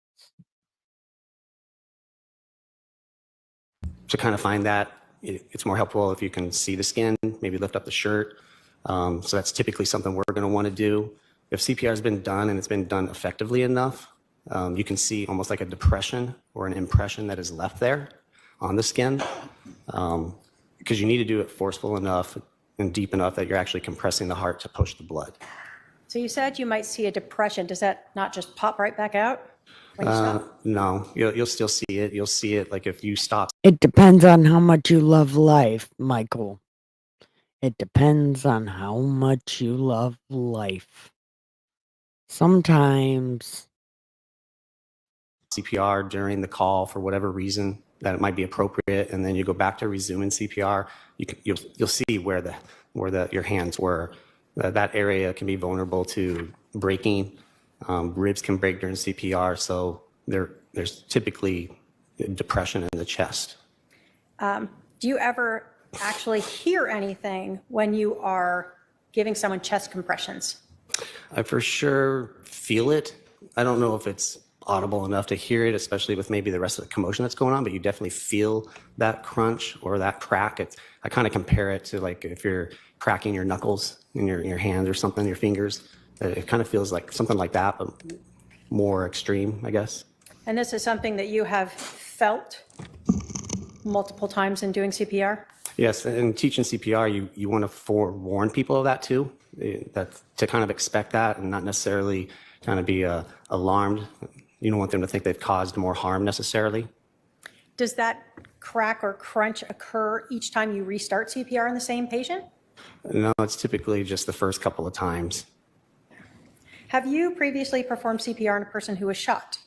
To kind of find that, it's more helpful if you can see the skin, maybe lift up the shirt. So that's typically something we're going to want to do. If CPR has been done and it's been done effectively enough, you can see almost like a depression or an impression that is left there on the skin, because you need to do it forceful enough and deep enough that you're actually compressing the heart to push the blood. So you said you might see a depression. Does that not just pop right back out when you stop? No, you'll still see it. You'll see it like if you stop. It depends on how much you love life, Michael. It depends on how much you love life. Sometimes CPR during the call for whatever reason that it might be appropriate, and then you go back to resuming CPR, you'll see where your hands were. That area can be vulnerable to breaking. Ribs can break during CPR, so there's typically depression in the chest. Do you ever actually hear anything when you are giving someone chest compressions? I for sure feel it. I don't know if it's audible enough to hear it, especially with maybe the rest of the commotion that's going on, but you definitely feel that crunch or that crack. I kind of compare it to like if you're cracking your knuckles in your hands or something, your fingers. It kind of feels like something like that, but more extreme, I guess. And this is something that you have felt multiple times in doing CPR? Yes, and teaching CPR, you want to forewarn people of that too, that to kind of expect that and not necessarily kind of be alarmed. You don't want them to think they've caused more harm necessarily. Does that crack or crunch occur each time you restart CPR in the same patient? No, it's typically just the first couple of times. Have you previously performed CPR on a person who was shot?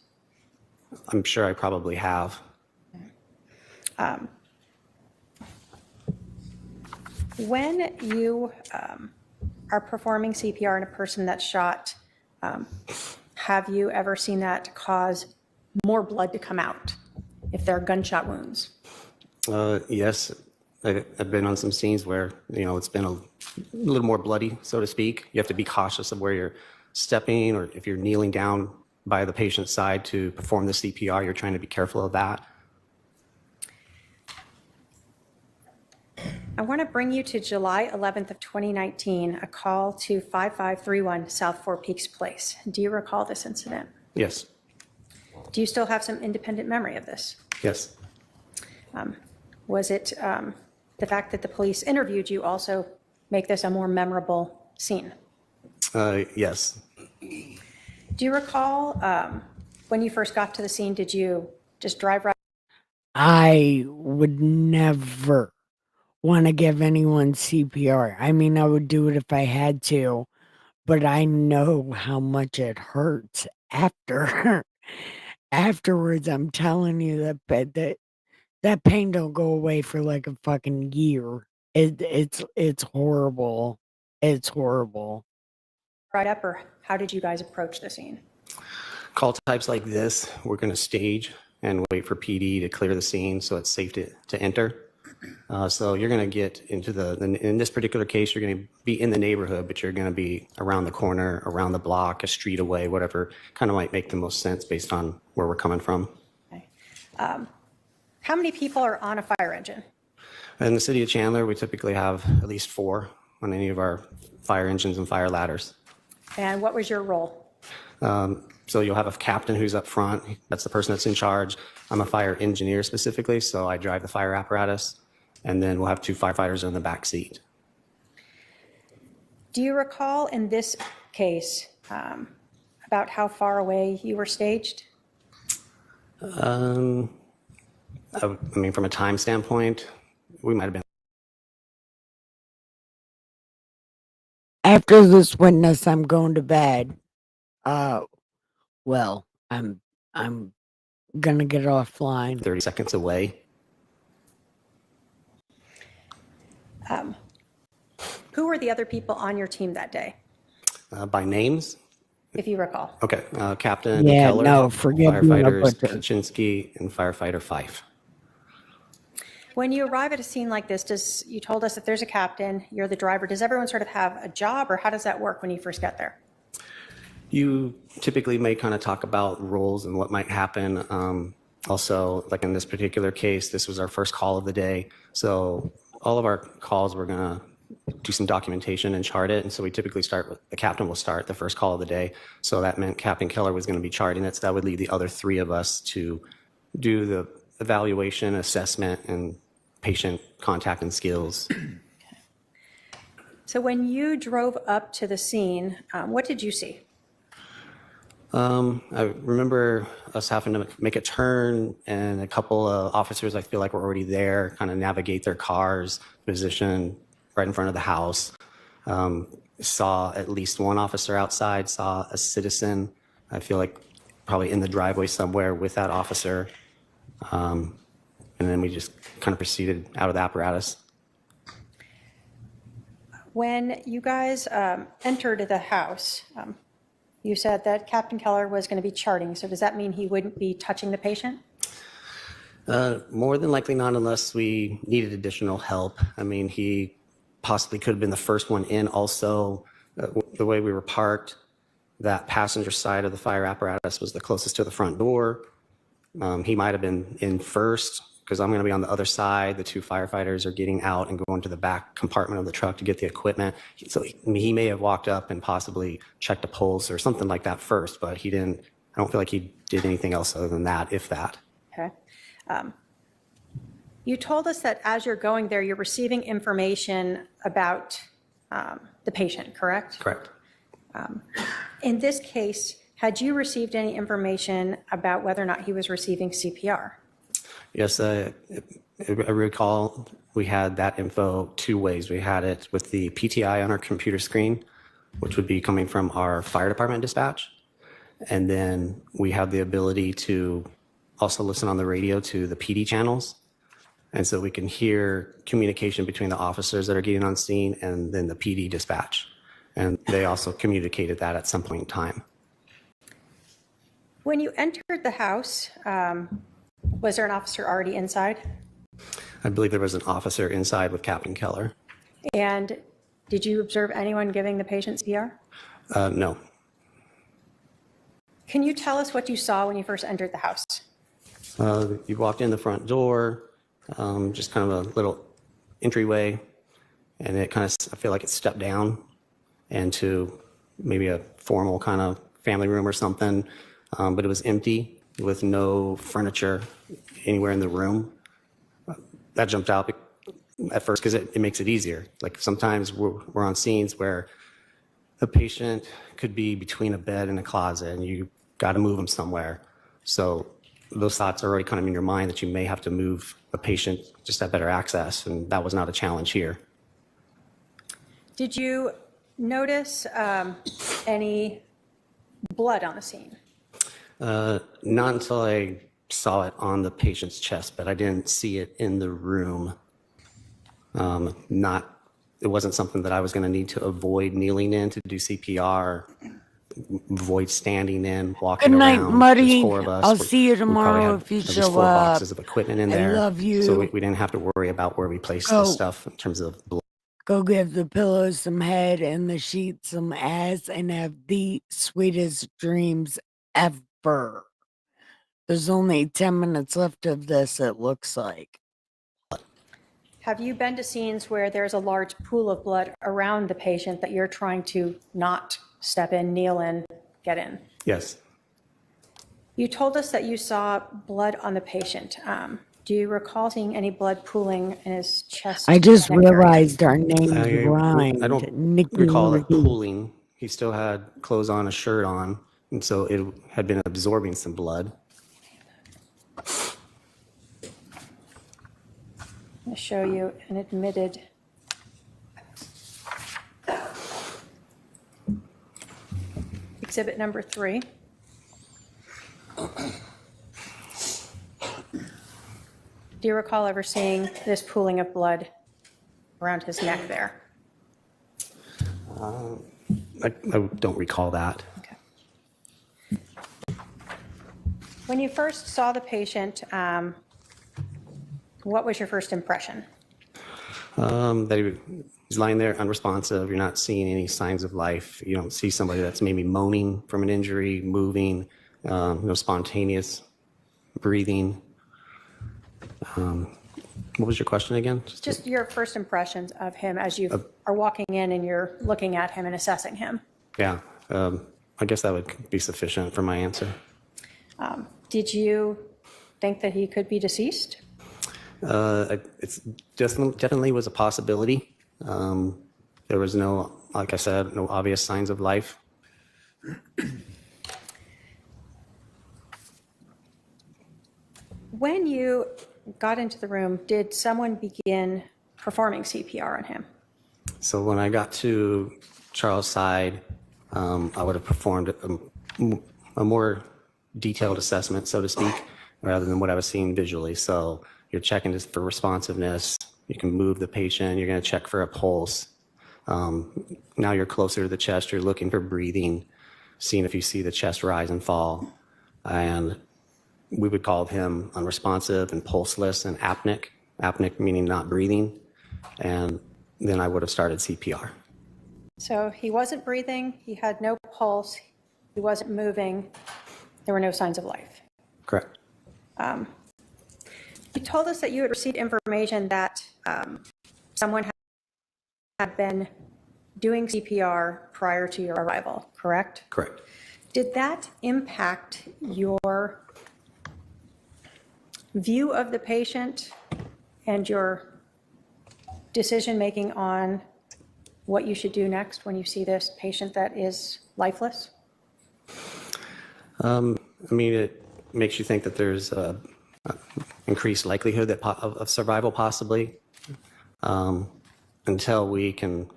I'm sure I probably have. When you are performing CPR on a person that's shot, have you ever seen that cause more blood to come out if there are gunshot wounds? Yes, I've been on some scenes where, it's been a little more bloody, so to speak. You have to be cautious of where you're stepping, or if you're kneeling down by the patient's side to perform the CPR, you're trying to be careful of that. I want to bring you to July 11th of 2019, a call to 5531 South Four Peaks Place. Do you recall this incident? Yes, Do you still have some independent memory of this? yes. Was it the fact that the police interviewed you also make this a more memorable scene? Yes. Do you recall when you first got to the scene, did you just drive right? I would never want to give anyone CPR. I mean, I would do it if I had to, but I know how much it hurts after. Afterwards, I'm telling you that pain don't go away for like a fucking year. It's horrible. It's horrible. Right up, or how did you guys approach the scene? Call types like this, we're going to stage and wait for PD to clear the scene so it's safe to enter. So you're going to get into in this particular case, you're going to be in the neighborhood, but you're going to be around the corner, around the block, a street away, whatever kind of might make the most sense based on where we're coming from. Okay. How many people are on a fire engine? In the city of Chandler, we typically have at least 4 on any of our fire engines and fire ladders. And what was your role? So you'll have a captain who's up front. That's the person that's in charge. I'm a fire engineer specifically, so I drive the fire apparatus. And then we'll have 2 firefighters in the back seat. Do you recall in this case about how far away you were staged? I mean, from a time standpoint, we might have been. After this witness, I'm going to bed. Well, I'm gonna get offline. 30 seconds away. Who were the other people on your team that day, By names? if you recall? Okay. Captain Yeah, Keller, no, forget being a firefighters butcher. Kaczynski, and firefighter Fife. When you arrive at a scene like this, you told us that there's a captain, you're the driver. Does everyone sort of have a job, or how does that work when you first get there? You typically may kind of talk about roles and what might happen. Also, like in this particular case, this was our first call of the day. So all of our calls, we're going to do some documentation and chart it. And so we typically start with the captain will start the first call of the day. So that meant Captain Keller was going to be charting it. So that would leave the other 3 of us to do the evaluation, assessment, and patient contact and skills. So when you drove up to the scene, what did you see? I remember us having to make a turn, and a couple of officers, I feel like, were already there, kind of navigate their cars, position right in front of the house. Saw at least one officer outside, saw a citizen, I feel like probably in the driveway somewhere with that officer. And then we just kind of proceeded out of the apparatus. When you guys entered the house, you said that Captain Keller was going to be charting. So does that mean he wouldn't be touching the patient? More than likely not, unless we needed additional help. I mean, he possibly could have been the first one in. Also, the way we were parked, that passenger side of the fire apparatus was the closest to the front door. He might have been in first, because I'm going to be on the other side. The 2 firefighters are getting out and going to the back compartment of the truck to get the equipment. So he may have walked up and possibly checked a pulse or something like that first, but he didn't. I don't feel like he did anything else other than that, if that. Okay. You told us that as you're going there, you're receiving information about the patient, correct? Correct. In this case, had you received any information about whether or not he was receiving CPR? Yes, I recall we had that info two ways. We had it with the PTI on our computer screen, which would be coming from our fire department dispatch. And then we have the ability to also listen on the radio to the PD channels. And so we can hear communication between the officers that are getting on scene and then the PD dispatch. And they also communicated that at some point in time. When you entered the house, was there an officer already inside? I believe there was an officer inside with Captain Keller. And did you observe anyone giving the patient CPR? No. Can you tell us what you saw when you first entered the house? You walked in the front door, just kind of a little entryway, and it kind of, I feel like it stepped down into maybe a formal kind of family room or something, but it was empty with no furniture anywhere in the room. That jumped out at first because it makes it easier. Like sometimes we're on scenes where the patient could be between a bed and a closet and you got to move them somewhere. So those thoughts are already kind of in your mind that you may have to move a patient just to have better access, and that was not a challenge here. Did you notice any blood on the scene? Not until I saw it on the patient's chest, but I didn't see it in the room. It wasn't something that I was going to need to avoid kneeling in to do CPR, avoid standing in, walking Good night, around. Muddy. There's four of us. I'll see you We probably tomorrow had if you at least show 4 up. boxes of equipment in I there. love you. So we didn't have to worry about where we placed the Oh. stuff in terms of blood. Go give the pillows some head and the sheets some ass and have the sweetest dreams ever. There's only 10 minutes left of this, it looks like. Have you been to scenes where there's a large pool of blood around the patient that you're trying to not step in, kneel in, get in? Yes. You told us that you saw blood on the patient. Do you recall seeing any blood pooling in his chest? I just neck area? realized our names I rhymed. don't Nikki recall it Marie. pooling. He still had clothes on, a shirt on, and so it had been absorbing some blood. I'm going to show you an admitted. Exhibit number 3. Do you recall ever seeing this pooling of blood around his neck there? I don't recall that. Okay. When you first saw the patient, what was your first impression? That he's lying there unresponsive. You're not seeing any signs of life. You don't see somebody that's maybe moaning from an injury, moving, no spontaneous breathing. What was your question again? Just your first impressions of him as you are walking in and you're looking at him and assessing him. Yeah, I guess that would be sufficient for my answer. Did you think that he could be deceased? It's definitely was a possibility. There was no, like I said, no obvious signs of life. When you got into the room, did someone begin performing CPR on him? So when I got to Charles' side, I would have performed a more detailed assessment, so to speak, rather than what I was seeing visually. So you're checking just for responsiveness. You can move the patient. You're going to check for a pulse. Now you're closer to the chest. You're looking for breathing, seeing if you see the chest rise and fall. And we would call him unresponsive and pulseless and apneic. Apneic meaning not breathing. And then I would have started CPR. So he wasn't breathing, he had no pulse, he wasn't moving, there were no signs of life. Correct. You told us that you had received information that someone had been doing CPR prior to your arrival, correct? Correct. Did that impact your view of the patient and your decision-making on what you should do next when you see this patient that is lifeless? I mean, it makes you think that there's a increased likelihood that of survival possibly, until we can,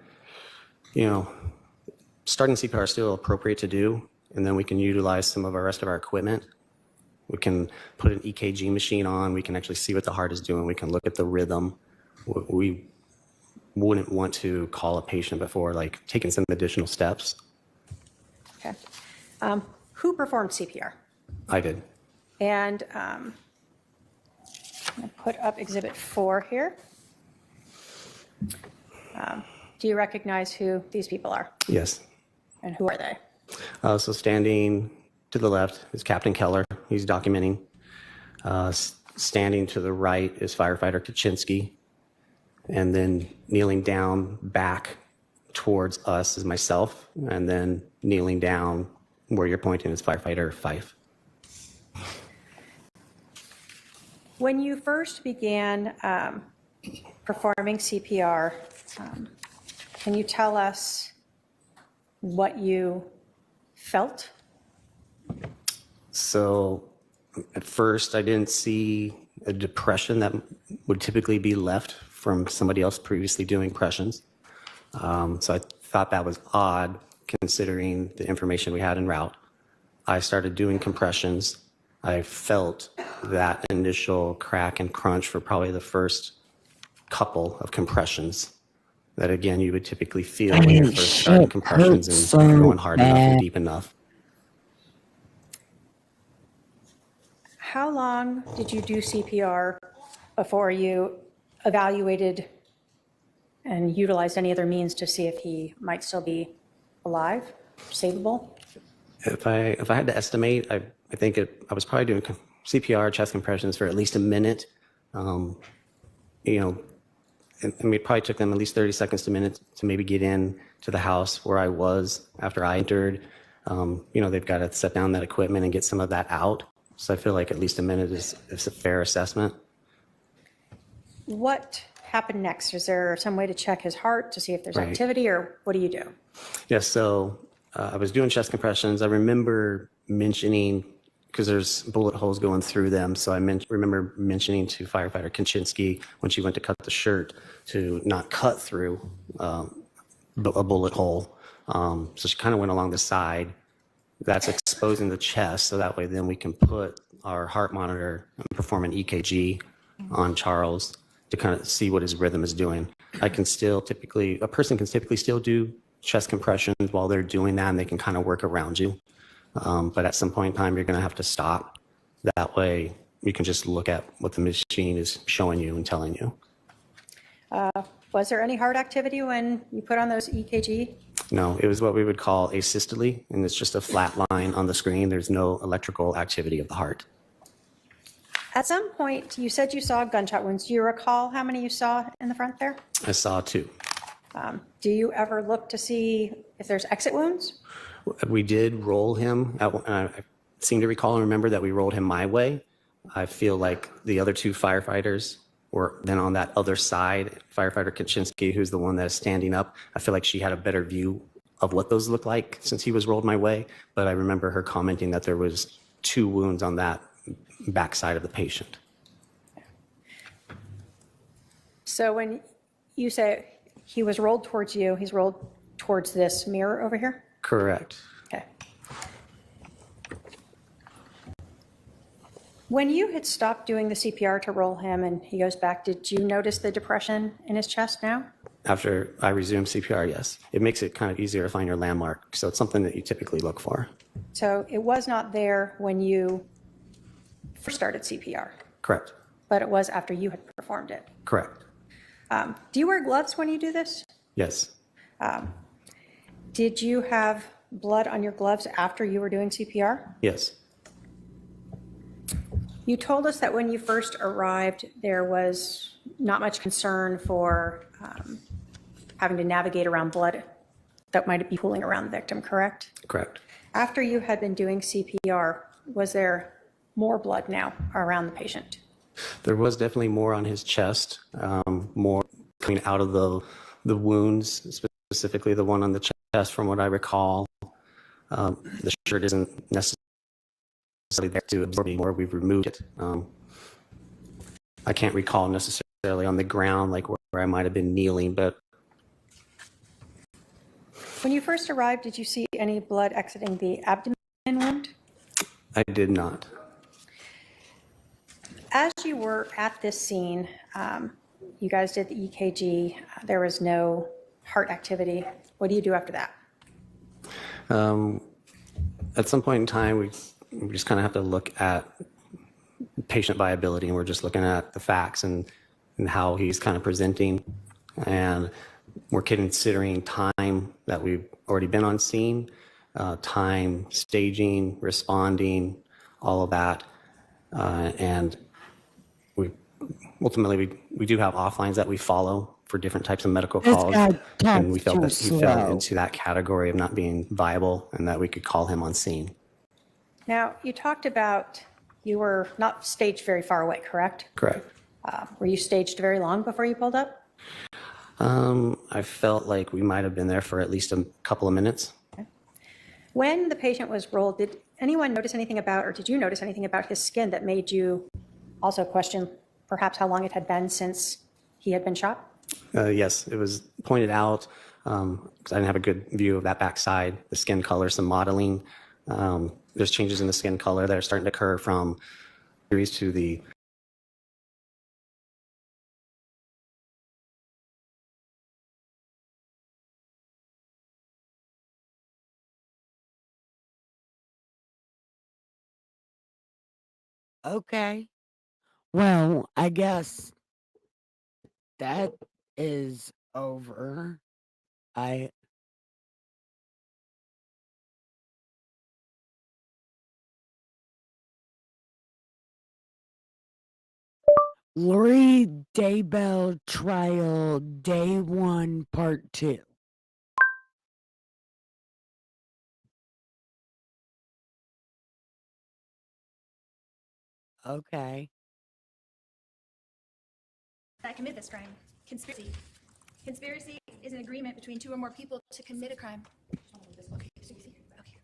starting CPR is still appropriate to do, and then we can utilize some of our rest of our equipment. We can put an EKG machine on. We can actually see what the heart is doing. We can look at the rhythm. We wouldn't want to call a patient before taking some additional steps. Okay. Who performed CPR? I did. And I'm going to put up Exhibit 4 here. Do you recognize who these people are? Yes. And who are they? So standing to the left is Captain Keller. He's documenting. Standing to the right is firefighter Kaczynski. And then kneeling down back towards us is myself. And then kneeling down where you're pointing is firefighter Fife. When you first began performing CPR, can you tell us what you felt? So at first I didn't see a depression that would typically be left from somebody else previously doing impressions. So I thought that was odd considering the information we had en route. I started doing compressions. I felt that initial crack and crunch for probably the first couple of compressions that, again, you would typically feel when you're first starting compressions and going hard enough and deep enough. How long did you do CPR before you evaluated and utilized any other means to see if he might still be alive, savable? If I had to estimate, I think I was probably doing CPR, chest compressions for at least a minute. It probably took them at least 30 seconds to a minute to maybe get in to the house where I was after I entered. They've got to set down that equipment and get some of that out. So I feel like at least a minute is a fair assessment. What happened next? Is there some way to check his heart to see if there's Right. activity, or what do you do? Yes, so I was doing chest compressions. I remember mentioning, because there's bullet holes going through them, so I remember mentioning to firefighter Kaczynski when she went to cut the shirt to not cut through a bullet hole. So she kind of went along the side. That's exposing the chest, so that way then we can put our heart monitor and perform an EKG on Charles to kind of see what his rhythm is doing. A person can typically still do chest compressions while they're doing that, and they can kind of work around you. But at some point in time, you're going to have to stop. That way, you can just look at what the machine is showing you and telling you. Was there any heart activity when you put on those EKG? No, it was what we would call asystole, and it's just a flat line on the screen. There's no electrical activity of the heart. At some point, you said you saw gunshot wounds. Do you recall how many you saw in the front there? I saw 2. Do you ever look to see if there's exit wounds? We did roll him. I seem to recall and remember that we rolled him my way. I feel like the other 2 firefighters were then on that other side. Firefighter Kaczynski, who's the one that is standing up, I feel like she had a better view of what those look like since he was rolled my way. But I remember her commenting that there was 2 wounds on that backside of the patient. So when you say he was rolled towards you, he's rolled towards this mirror over here? Correct. Okay. When you had stopped doing the CPR to roll him and he goes back, did you notice the depression in his chest now? After I resumed CPR, yes. It makes it kind of easier to find your landmark. So it's something that you typically look for. So it was not there when you first started CPR, Correct. but it was after you had performed it. Correct. Do you wear gloves when you do this? Yes. Did you have blood on your gloves after you were doing CPR? Yes. You told us that when you first arrived, there was not much concern for having to navigate around blood that might be pooling around the victim, correct? Correct. After you had been doing CPR, was there more blood now around the patient? There was definitely more on his chest, more coming out of the wounds, specifically the one on the chest, from what I recall. The shirt isn't necessarily there to absorb anymore. We've removed it. I can't recall necessarily on the ground, like where I might have been kneeling, but When you first arrived, did you see any blood exiting the abdomen wound? I did not. As you were at this scene, you guys did the EKG. There was no heart activity. What do you do after that? At some point in time, we just kind of have to look at patient viability, and we're just looking at the facts and how he's kind of presenting. And we're considering time that we've already been on scene, time, staging, responding, all of that. And we ultimately, we do have offlines that we follow for different types of medical This calls. guy And we talks felt too that he fell slow. into that category of not being viable and that we could call him on scene. Now, you talked about you were not staged very far away, correct? Correct. Were you staged very long before you pulled up? I felt like we might have been there for at least a couple of minutes. When the patient was rolled, did anyone notice anything about, or did you notice anything about his skin that made you also question perhaps how long it had been since he had been shot? Yes, it was pointed out because I didn't have a good view of that backside, the skin color, some modeling. There's changes in the skin color that are starting to occur from injuries to the Okay. Well, I guess that is over. I Lori Daybell trial day 1 part 2. Okay. That commit this crime. Conspiracy. Conspiracy is an agreement between two or more people to commit a crime. Okay, so you see here? Okay.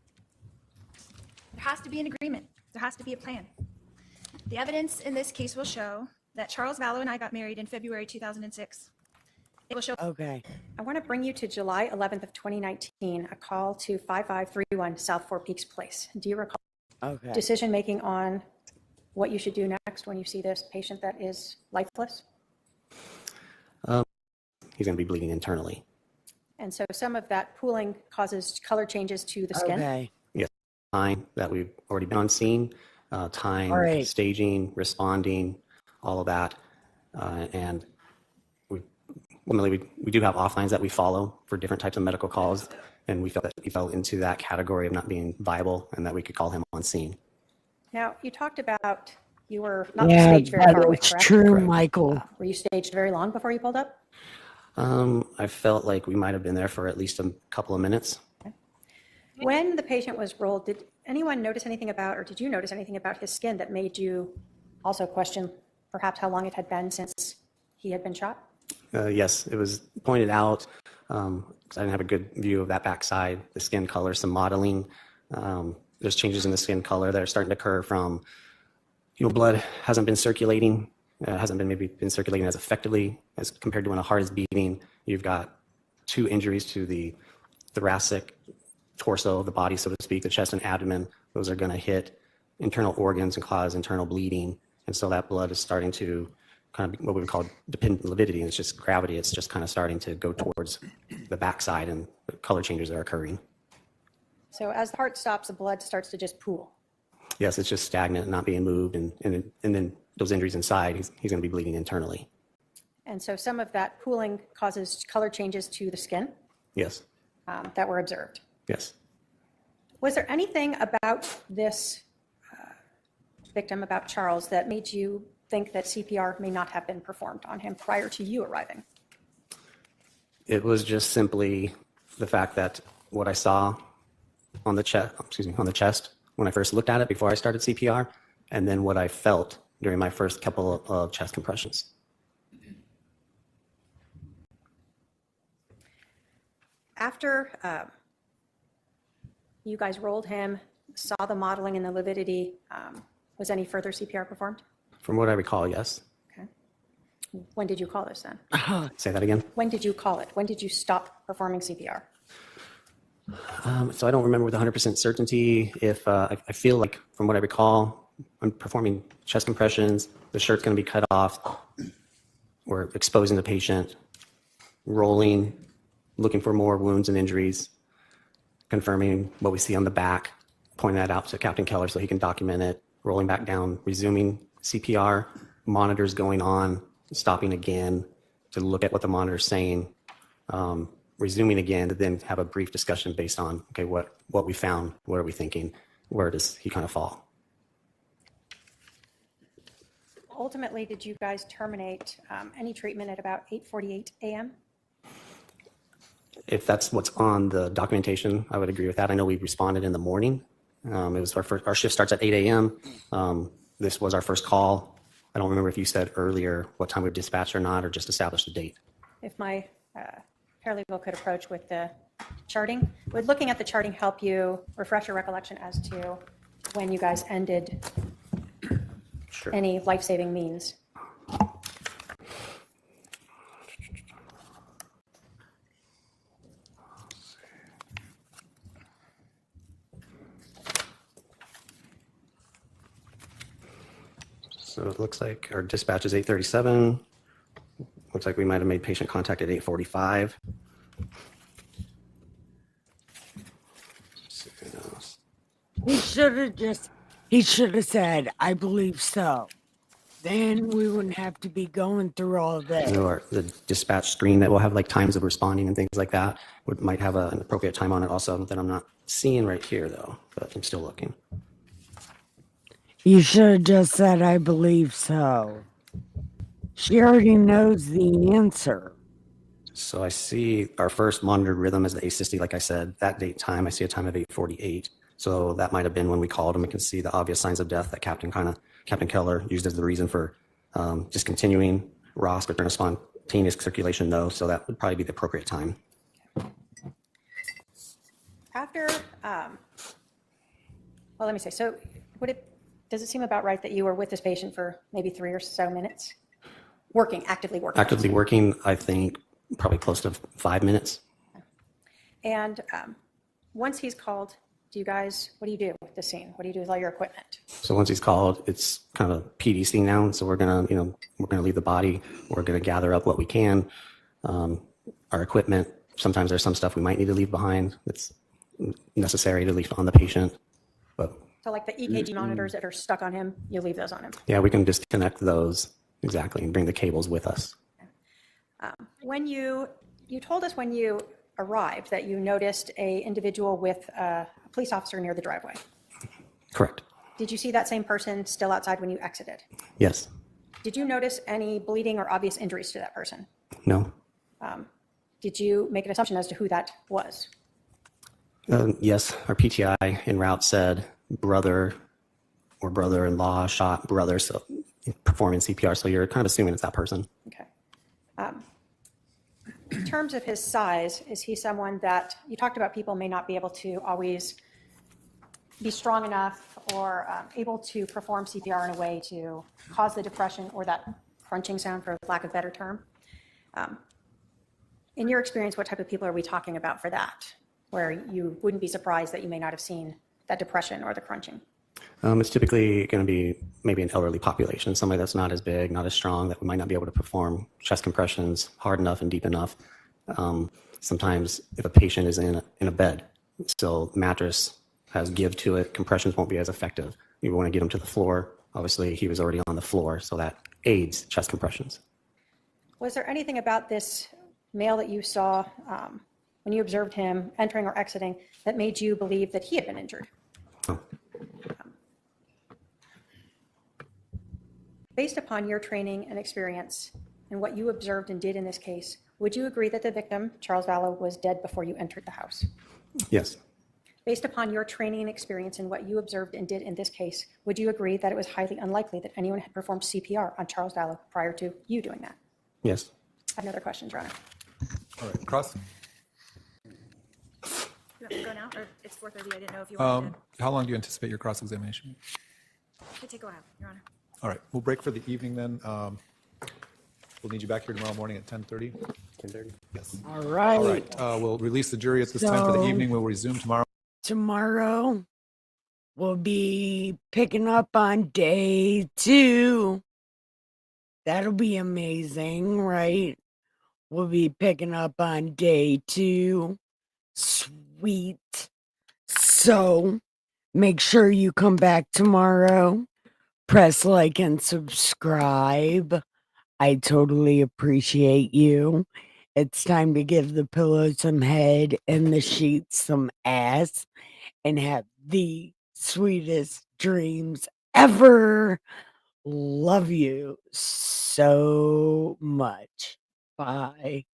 There has to be an agreement. There has to be a plan. The evidence in this case will show that Charles Vallow and I got married in February 2006. It will show. Okay. I want to bring you to July 11th of 2019, a call to 5531 South Four Peaks Place. Do you recall Okay. decision-making on what you should do next when you see this patient that is lifeless? he's going to be bleeding internally. And so some of that pooling causes color changes to the skin. Okay. Yes, time that we've already been on scene, time, All right. staging, responding, all of that. And ultimately, we do have offlines that we follow for different types of medical calls. And we felt that he fell into that category of not being viable and that we could call him on scene. Now, you talked about you were not Yeah, staged very far away, it's correct? true, Correct. Michael. Were you staged very long before you pulled up? I felt like we might have been there for at least a couple of minutes. When the patient was rolled, did anyone notice anything about, or did you notice anything about his skin that made you also question perhaps how long it had been since he had been shot? Yes, it was pointed out because I didn't have a good view of that backside, the skin color, some modeling. There's changes in the skin color that are starting to occur from, blood hasn't been circulating, hasn't been circulating as effectively as compared to when a heart is beating. You've got two injuries to the thoracic torso of the body, so to speak, the chest and abdomen. Those are going to hit internal organs and cause internal bleeding. And so that blood is starting to kind of what we would call dependent lividity. And it's just gravity. It's just kind of starting to go towards the backside, and the color changes are occurring. So as the heart stops, the blood starts to just pool. Yes, it's just stagnant, not being moved. And then those injuries inside, he's going to be bleeding internally. And so some of that pooling causes color changes to the skin Yes, that were observed. yes. Was there anything about this victim, about Charles, that made you think that CPR may not have been performed on him prior to you arriving? It was just simply the fact that what I saw on the chest when I first looked at it before I started CPR, and then what I felt during my first couple of chest compressions. After you guys rolled him, saw the modeling and the lividity, was any further CPR performed? From what I recall, yes. Okay. When did you call this then? Say that again. When did you call it? When did you stop performing CPR? So I don't remember with 100% certainty. If I feel like, from what I recall, I'm performing chest compressions, the shirt's going to be cut off, we're exposing the patient, rolling, looking for more wounds and injuries, confirming what we see on the back, pointing that out to Captain Keller so he can document it, rolling back down, resuming CPR, monitors going on, stopping again to look at what the monitor's saying, resuming again to then have a brief discussion based on, okay, what we found, what are we thinking, where does he kind of fall? Ultimately, did you guys terminate any treatment at about 8:48 a.m.? If that's what's on the documentation, I would agree with that. I know we responded in the morning. It was our shift starts at 8 a.m. This was our first call. I don't remember if you said earlier what time we dispatched or not, or just established the date. If my paralegal could approach with the charting, would looking at the charting help you refresh your recollection as to when you guys ended Sure. any life-saving means? So it looks like our dispatch is 8:37. Looks like we might have made patient contact at 8:45. He should have said, I believe so. Then we wouldn't have to be going through all this. Or the dispatch screen that will have like times of responding and things like that might have an appropriate time on it also that I'm not seeing right here though, but I'm still looking. You should have just said, I believe so. She already knows the answer. So I see our first monitored rhythm is the asystole, like I said. That date time, I see a time of 8:48. So that might have been when we called him. We can see the obvious signs of death that Captain Keller used as the reason for discontinuing ROSC, return of spontaneous circulation, though. So that would probably be the appropriate time. After, well, let me say, so does it seem about right that you were with this patient for maybe 3 or so minutes? Actively working? Actively working, I think probably close to 5 minutes. And once he's called, what do you do with the scene? What do you do with all your equipment? So once he's called, it's kind of a PD scene now. So we're gonna leave the body. We're gonna gather up what we can, our equipment. Sometimes there's some stuff we might need to leave behind that's necessary to leave on the patient. But So like the EKG monitors that are stuck on him, you leave those on him. yeah, we can disconnect those exactly and bring the cables with us. When you told us when you arrived that you noticed a individual with a police officer near the driveway. Correct. Did you see that same person still outside when you exited? Yes. Did you notice any bleeding or obvious injuries to that person? No. Did you make an assumption as to who that was? Yes, our PTI en route said brother or brother-in-law shot brother, so performing CPR. So you're kind of assuming it's that person. Okay. In terms of his size, is he someone that you talked about people may not be able to always be strong enough or able to perform CPR in a way to cause the depression or that crunching sound, for lack of a better term? In your experience, what type of people are we talking about for that, where you wouldn't be surprised that you may not have seen that depression or the crunching? It's typically going to be maybe an elderly population, somebody that's not as big, not as strong, that we might not be able to perform chest compressions hard enough and deep enough. Sometimes if a patient is in a bed, so mattress has give to it, compressions won't be as effective. You want to get him to the floor. Obviously, he was already on the floor, so that aids chest compressions. Was there anything about this male that you saw when you observed him entering or exiting that made you believe that he had been injured? Oh. Based upon your training and experience and what you observed and did in this case, would you agree that the victim, Charles Vallow, was dead before you entered the house? Yes. Based upon your training and experience and what you observed and did in this case, would you agree that it was highly unlikely that anyone had performed CPR on Charles Dallow prior to you doing that? Yes. I have no other questions, Your Honor. All right, cross. You want me to go now, or it's 4:30, I didn't know if you wanted How long do you anticipate your cross-examination? to. Could take a while, Your Honor. All right, we'll break for the evening then. We'll need you back here tomorrow morning at 10:30. 10:30. Yes. All right. All right, we'll release the jury at this time for the So- evening. We'll resume tomorrow. Tomorrow we'll be picking up on day 2. That'll be amazing, right? We'll be picking up on day 2. Sweet. So make sure you come back tomorrow. Press like and subscribe. I totally appreciate you. It's time to give the pillow some head and the sheets some ass and have the sweetest dreams ever. Love you so much. Bye.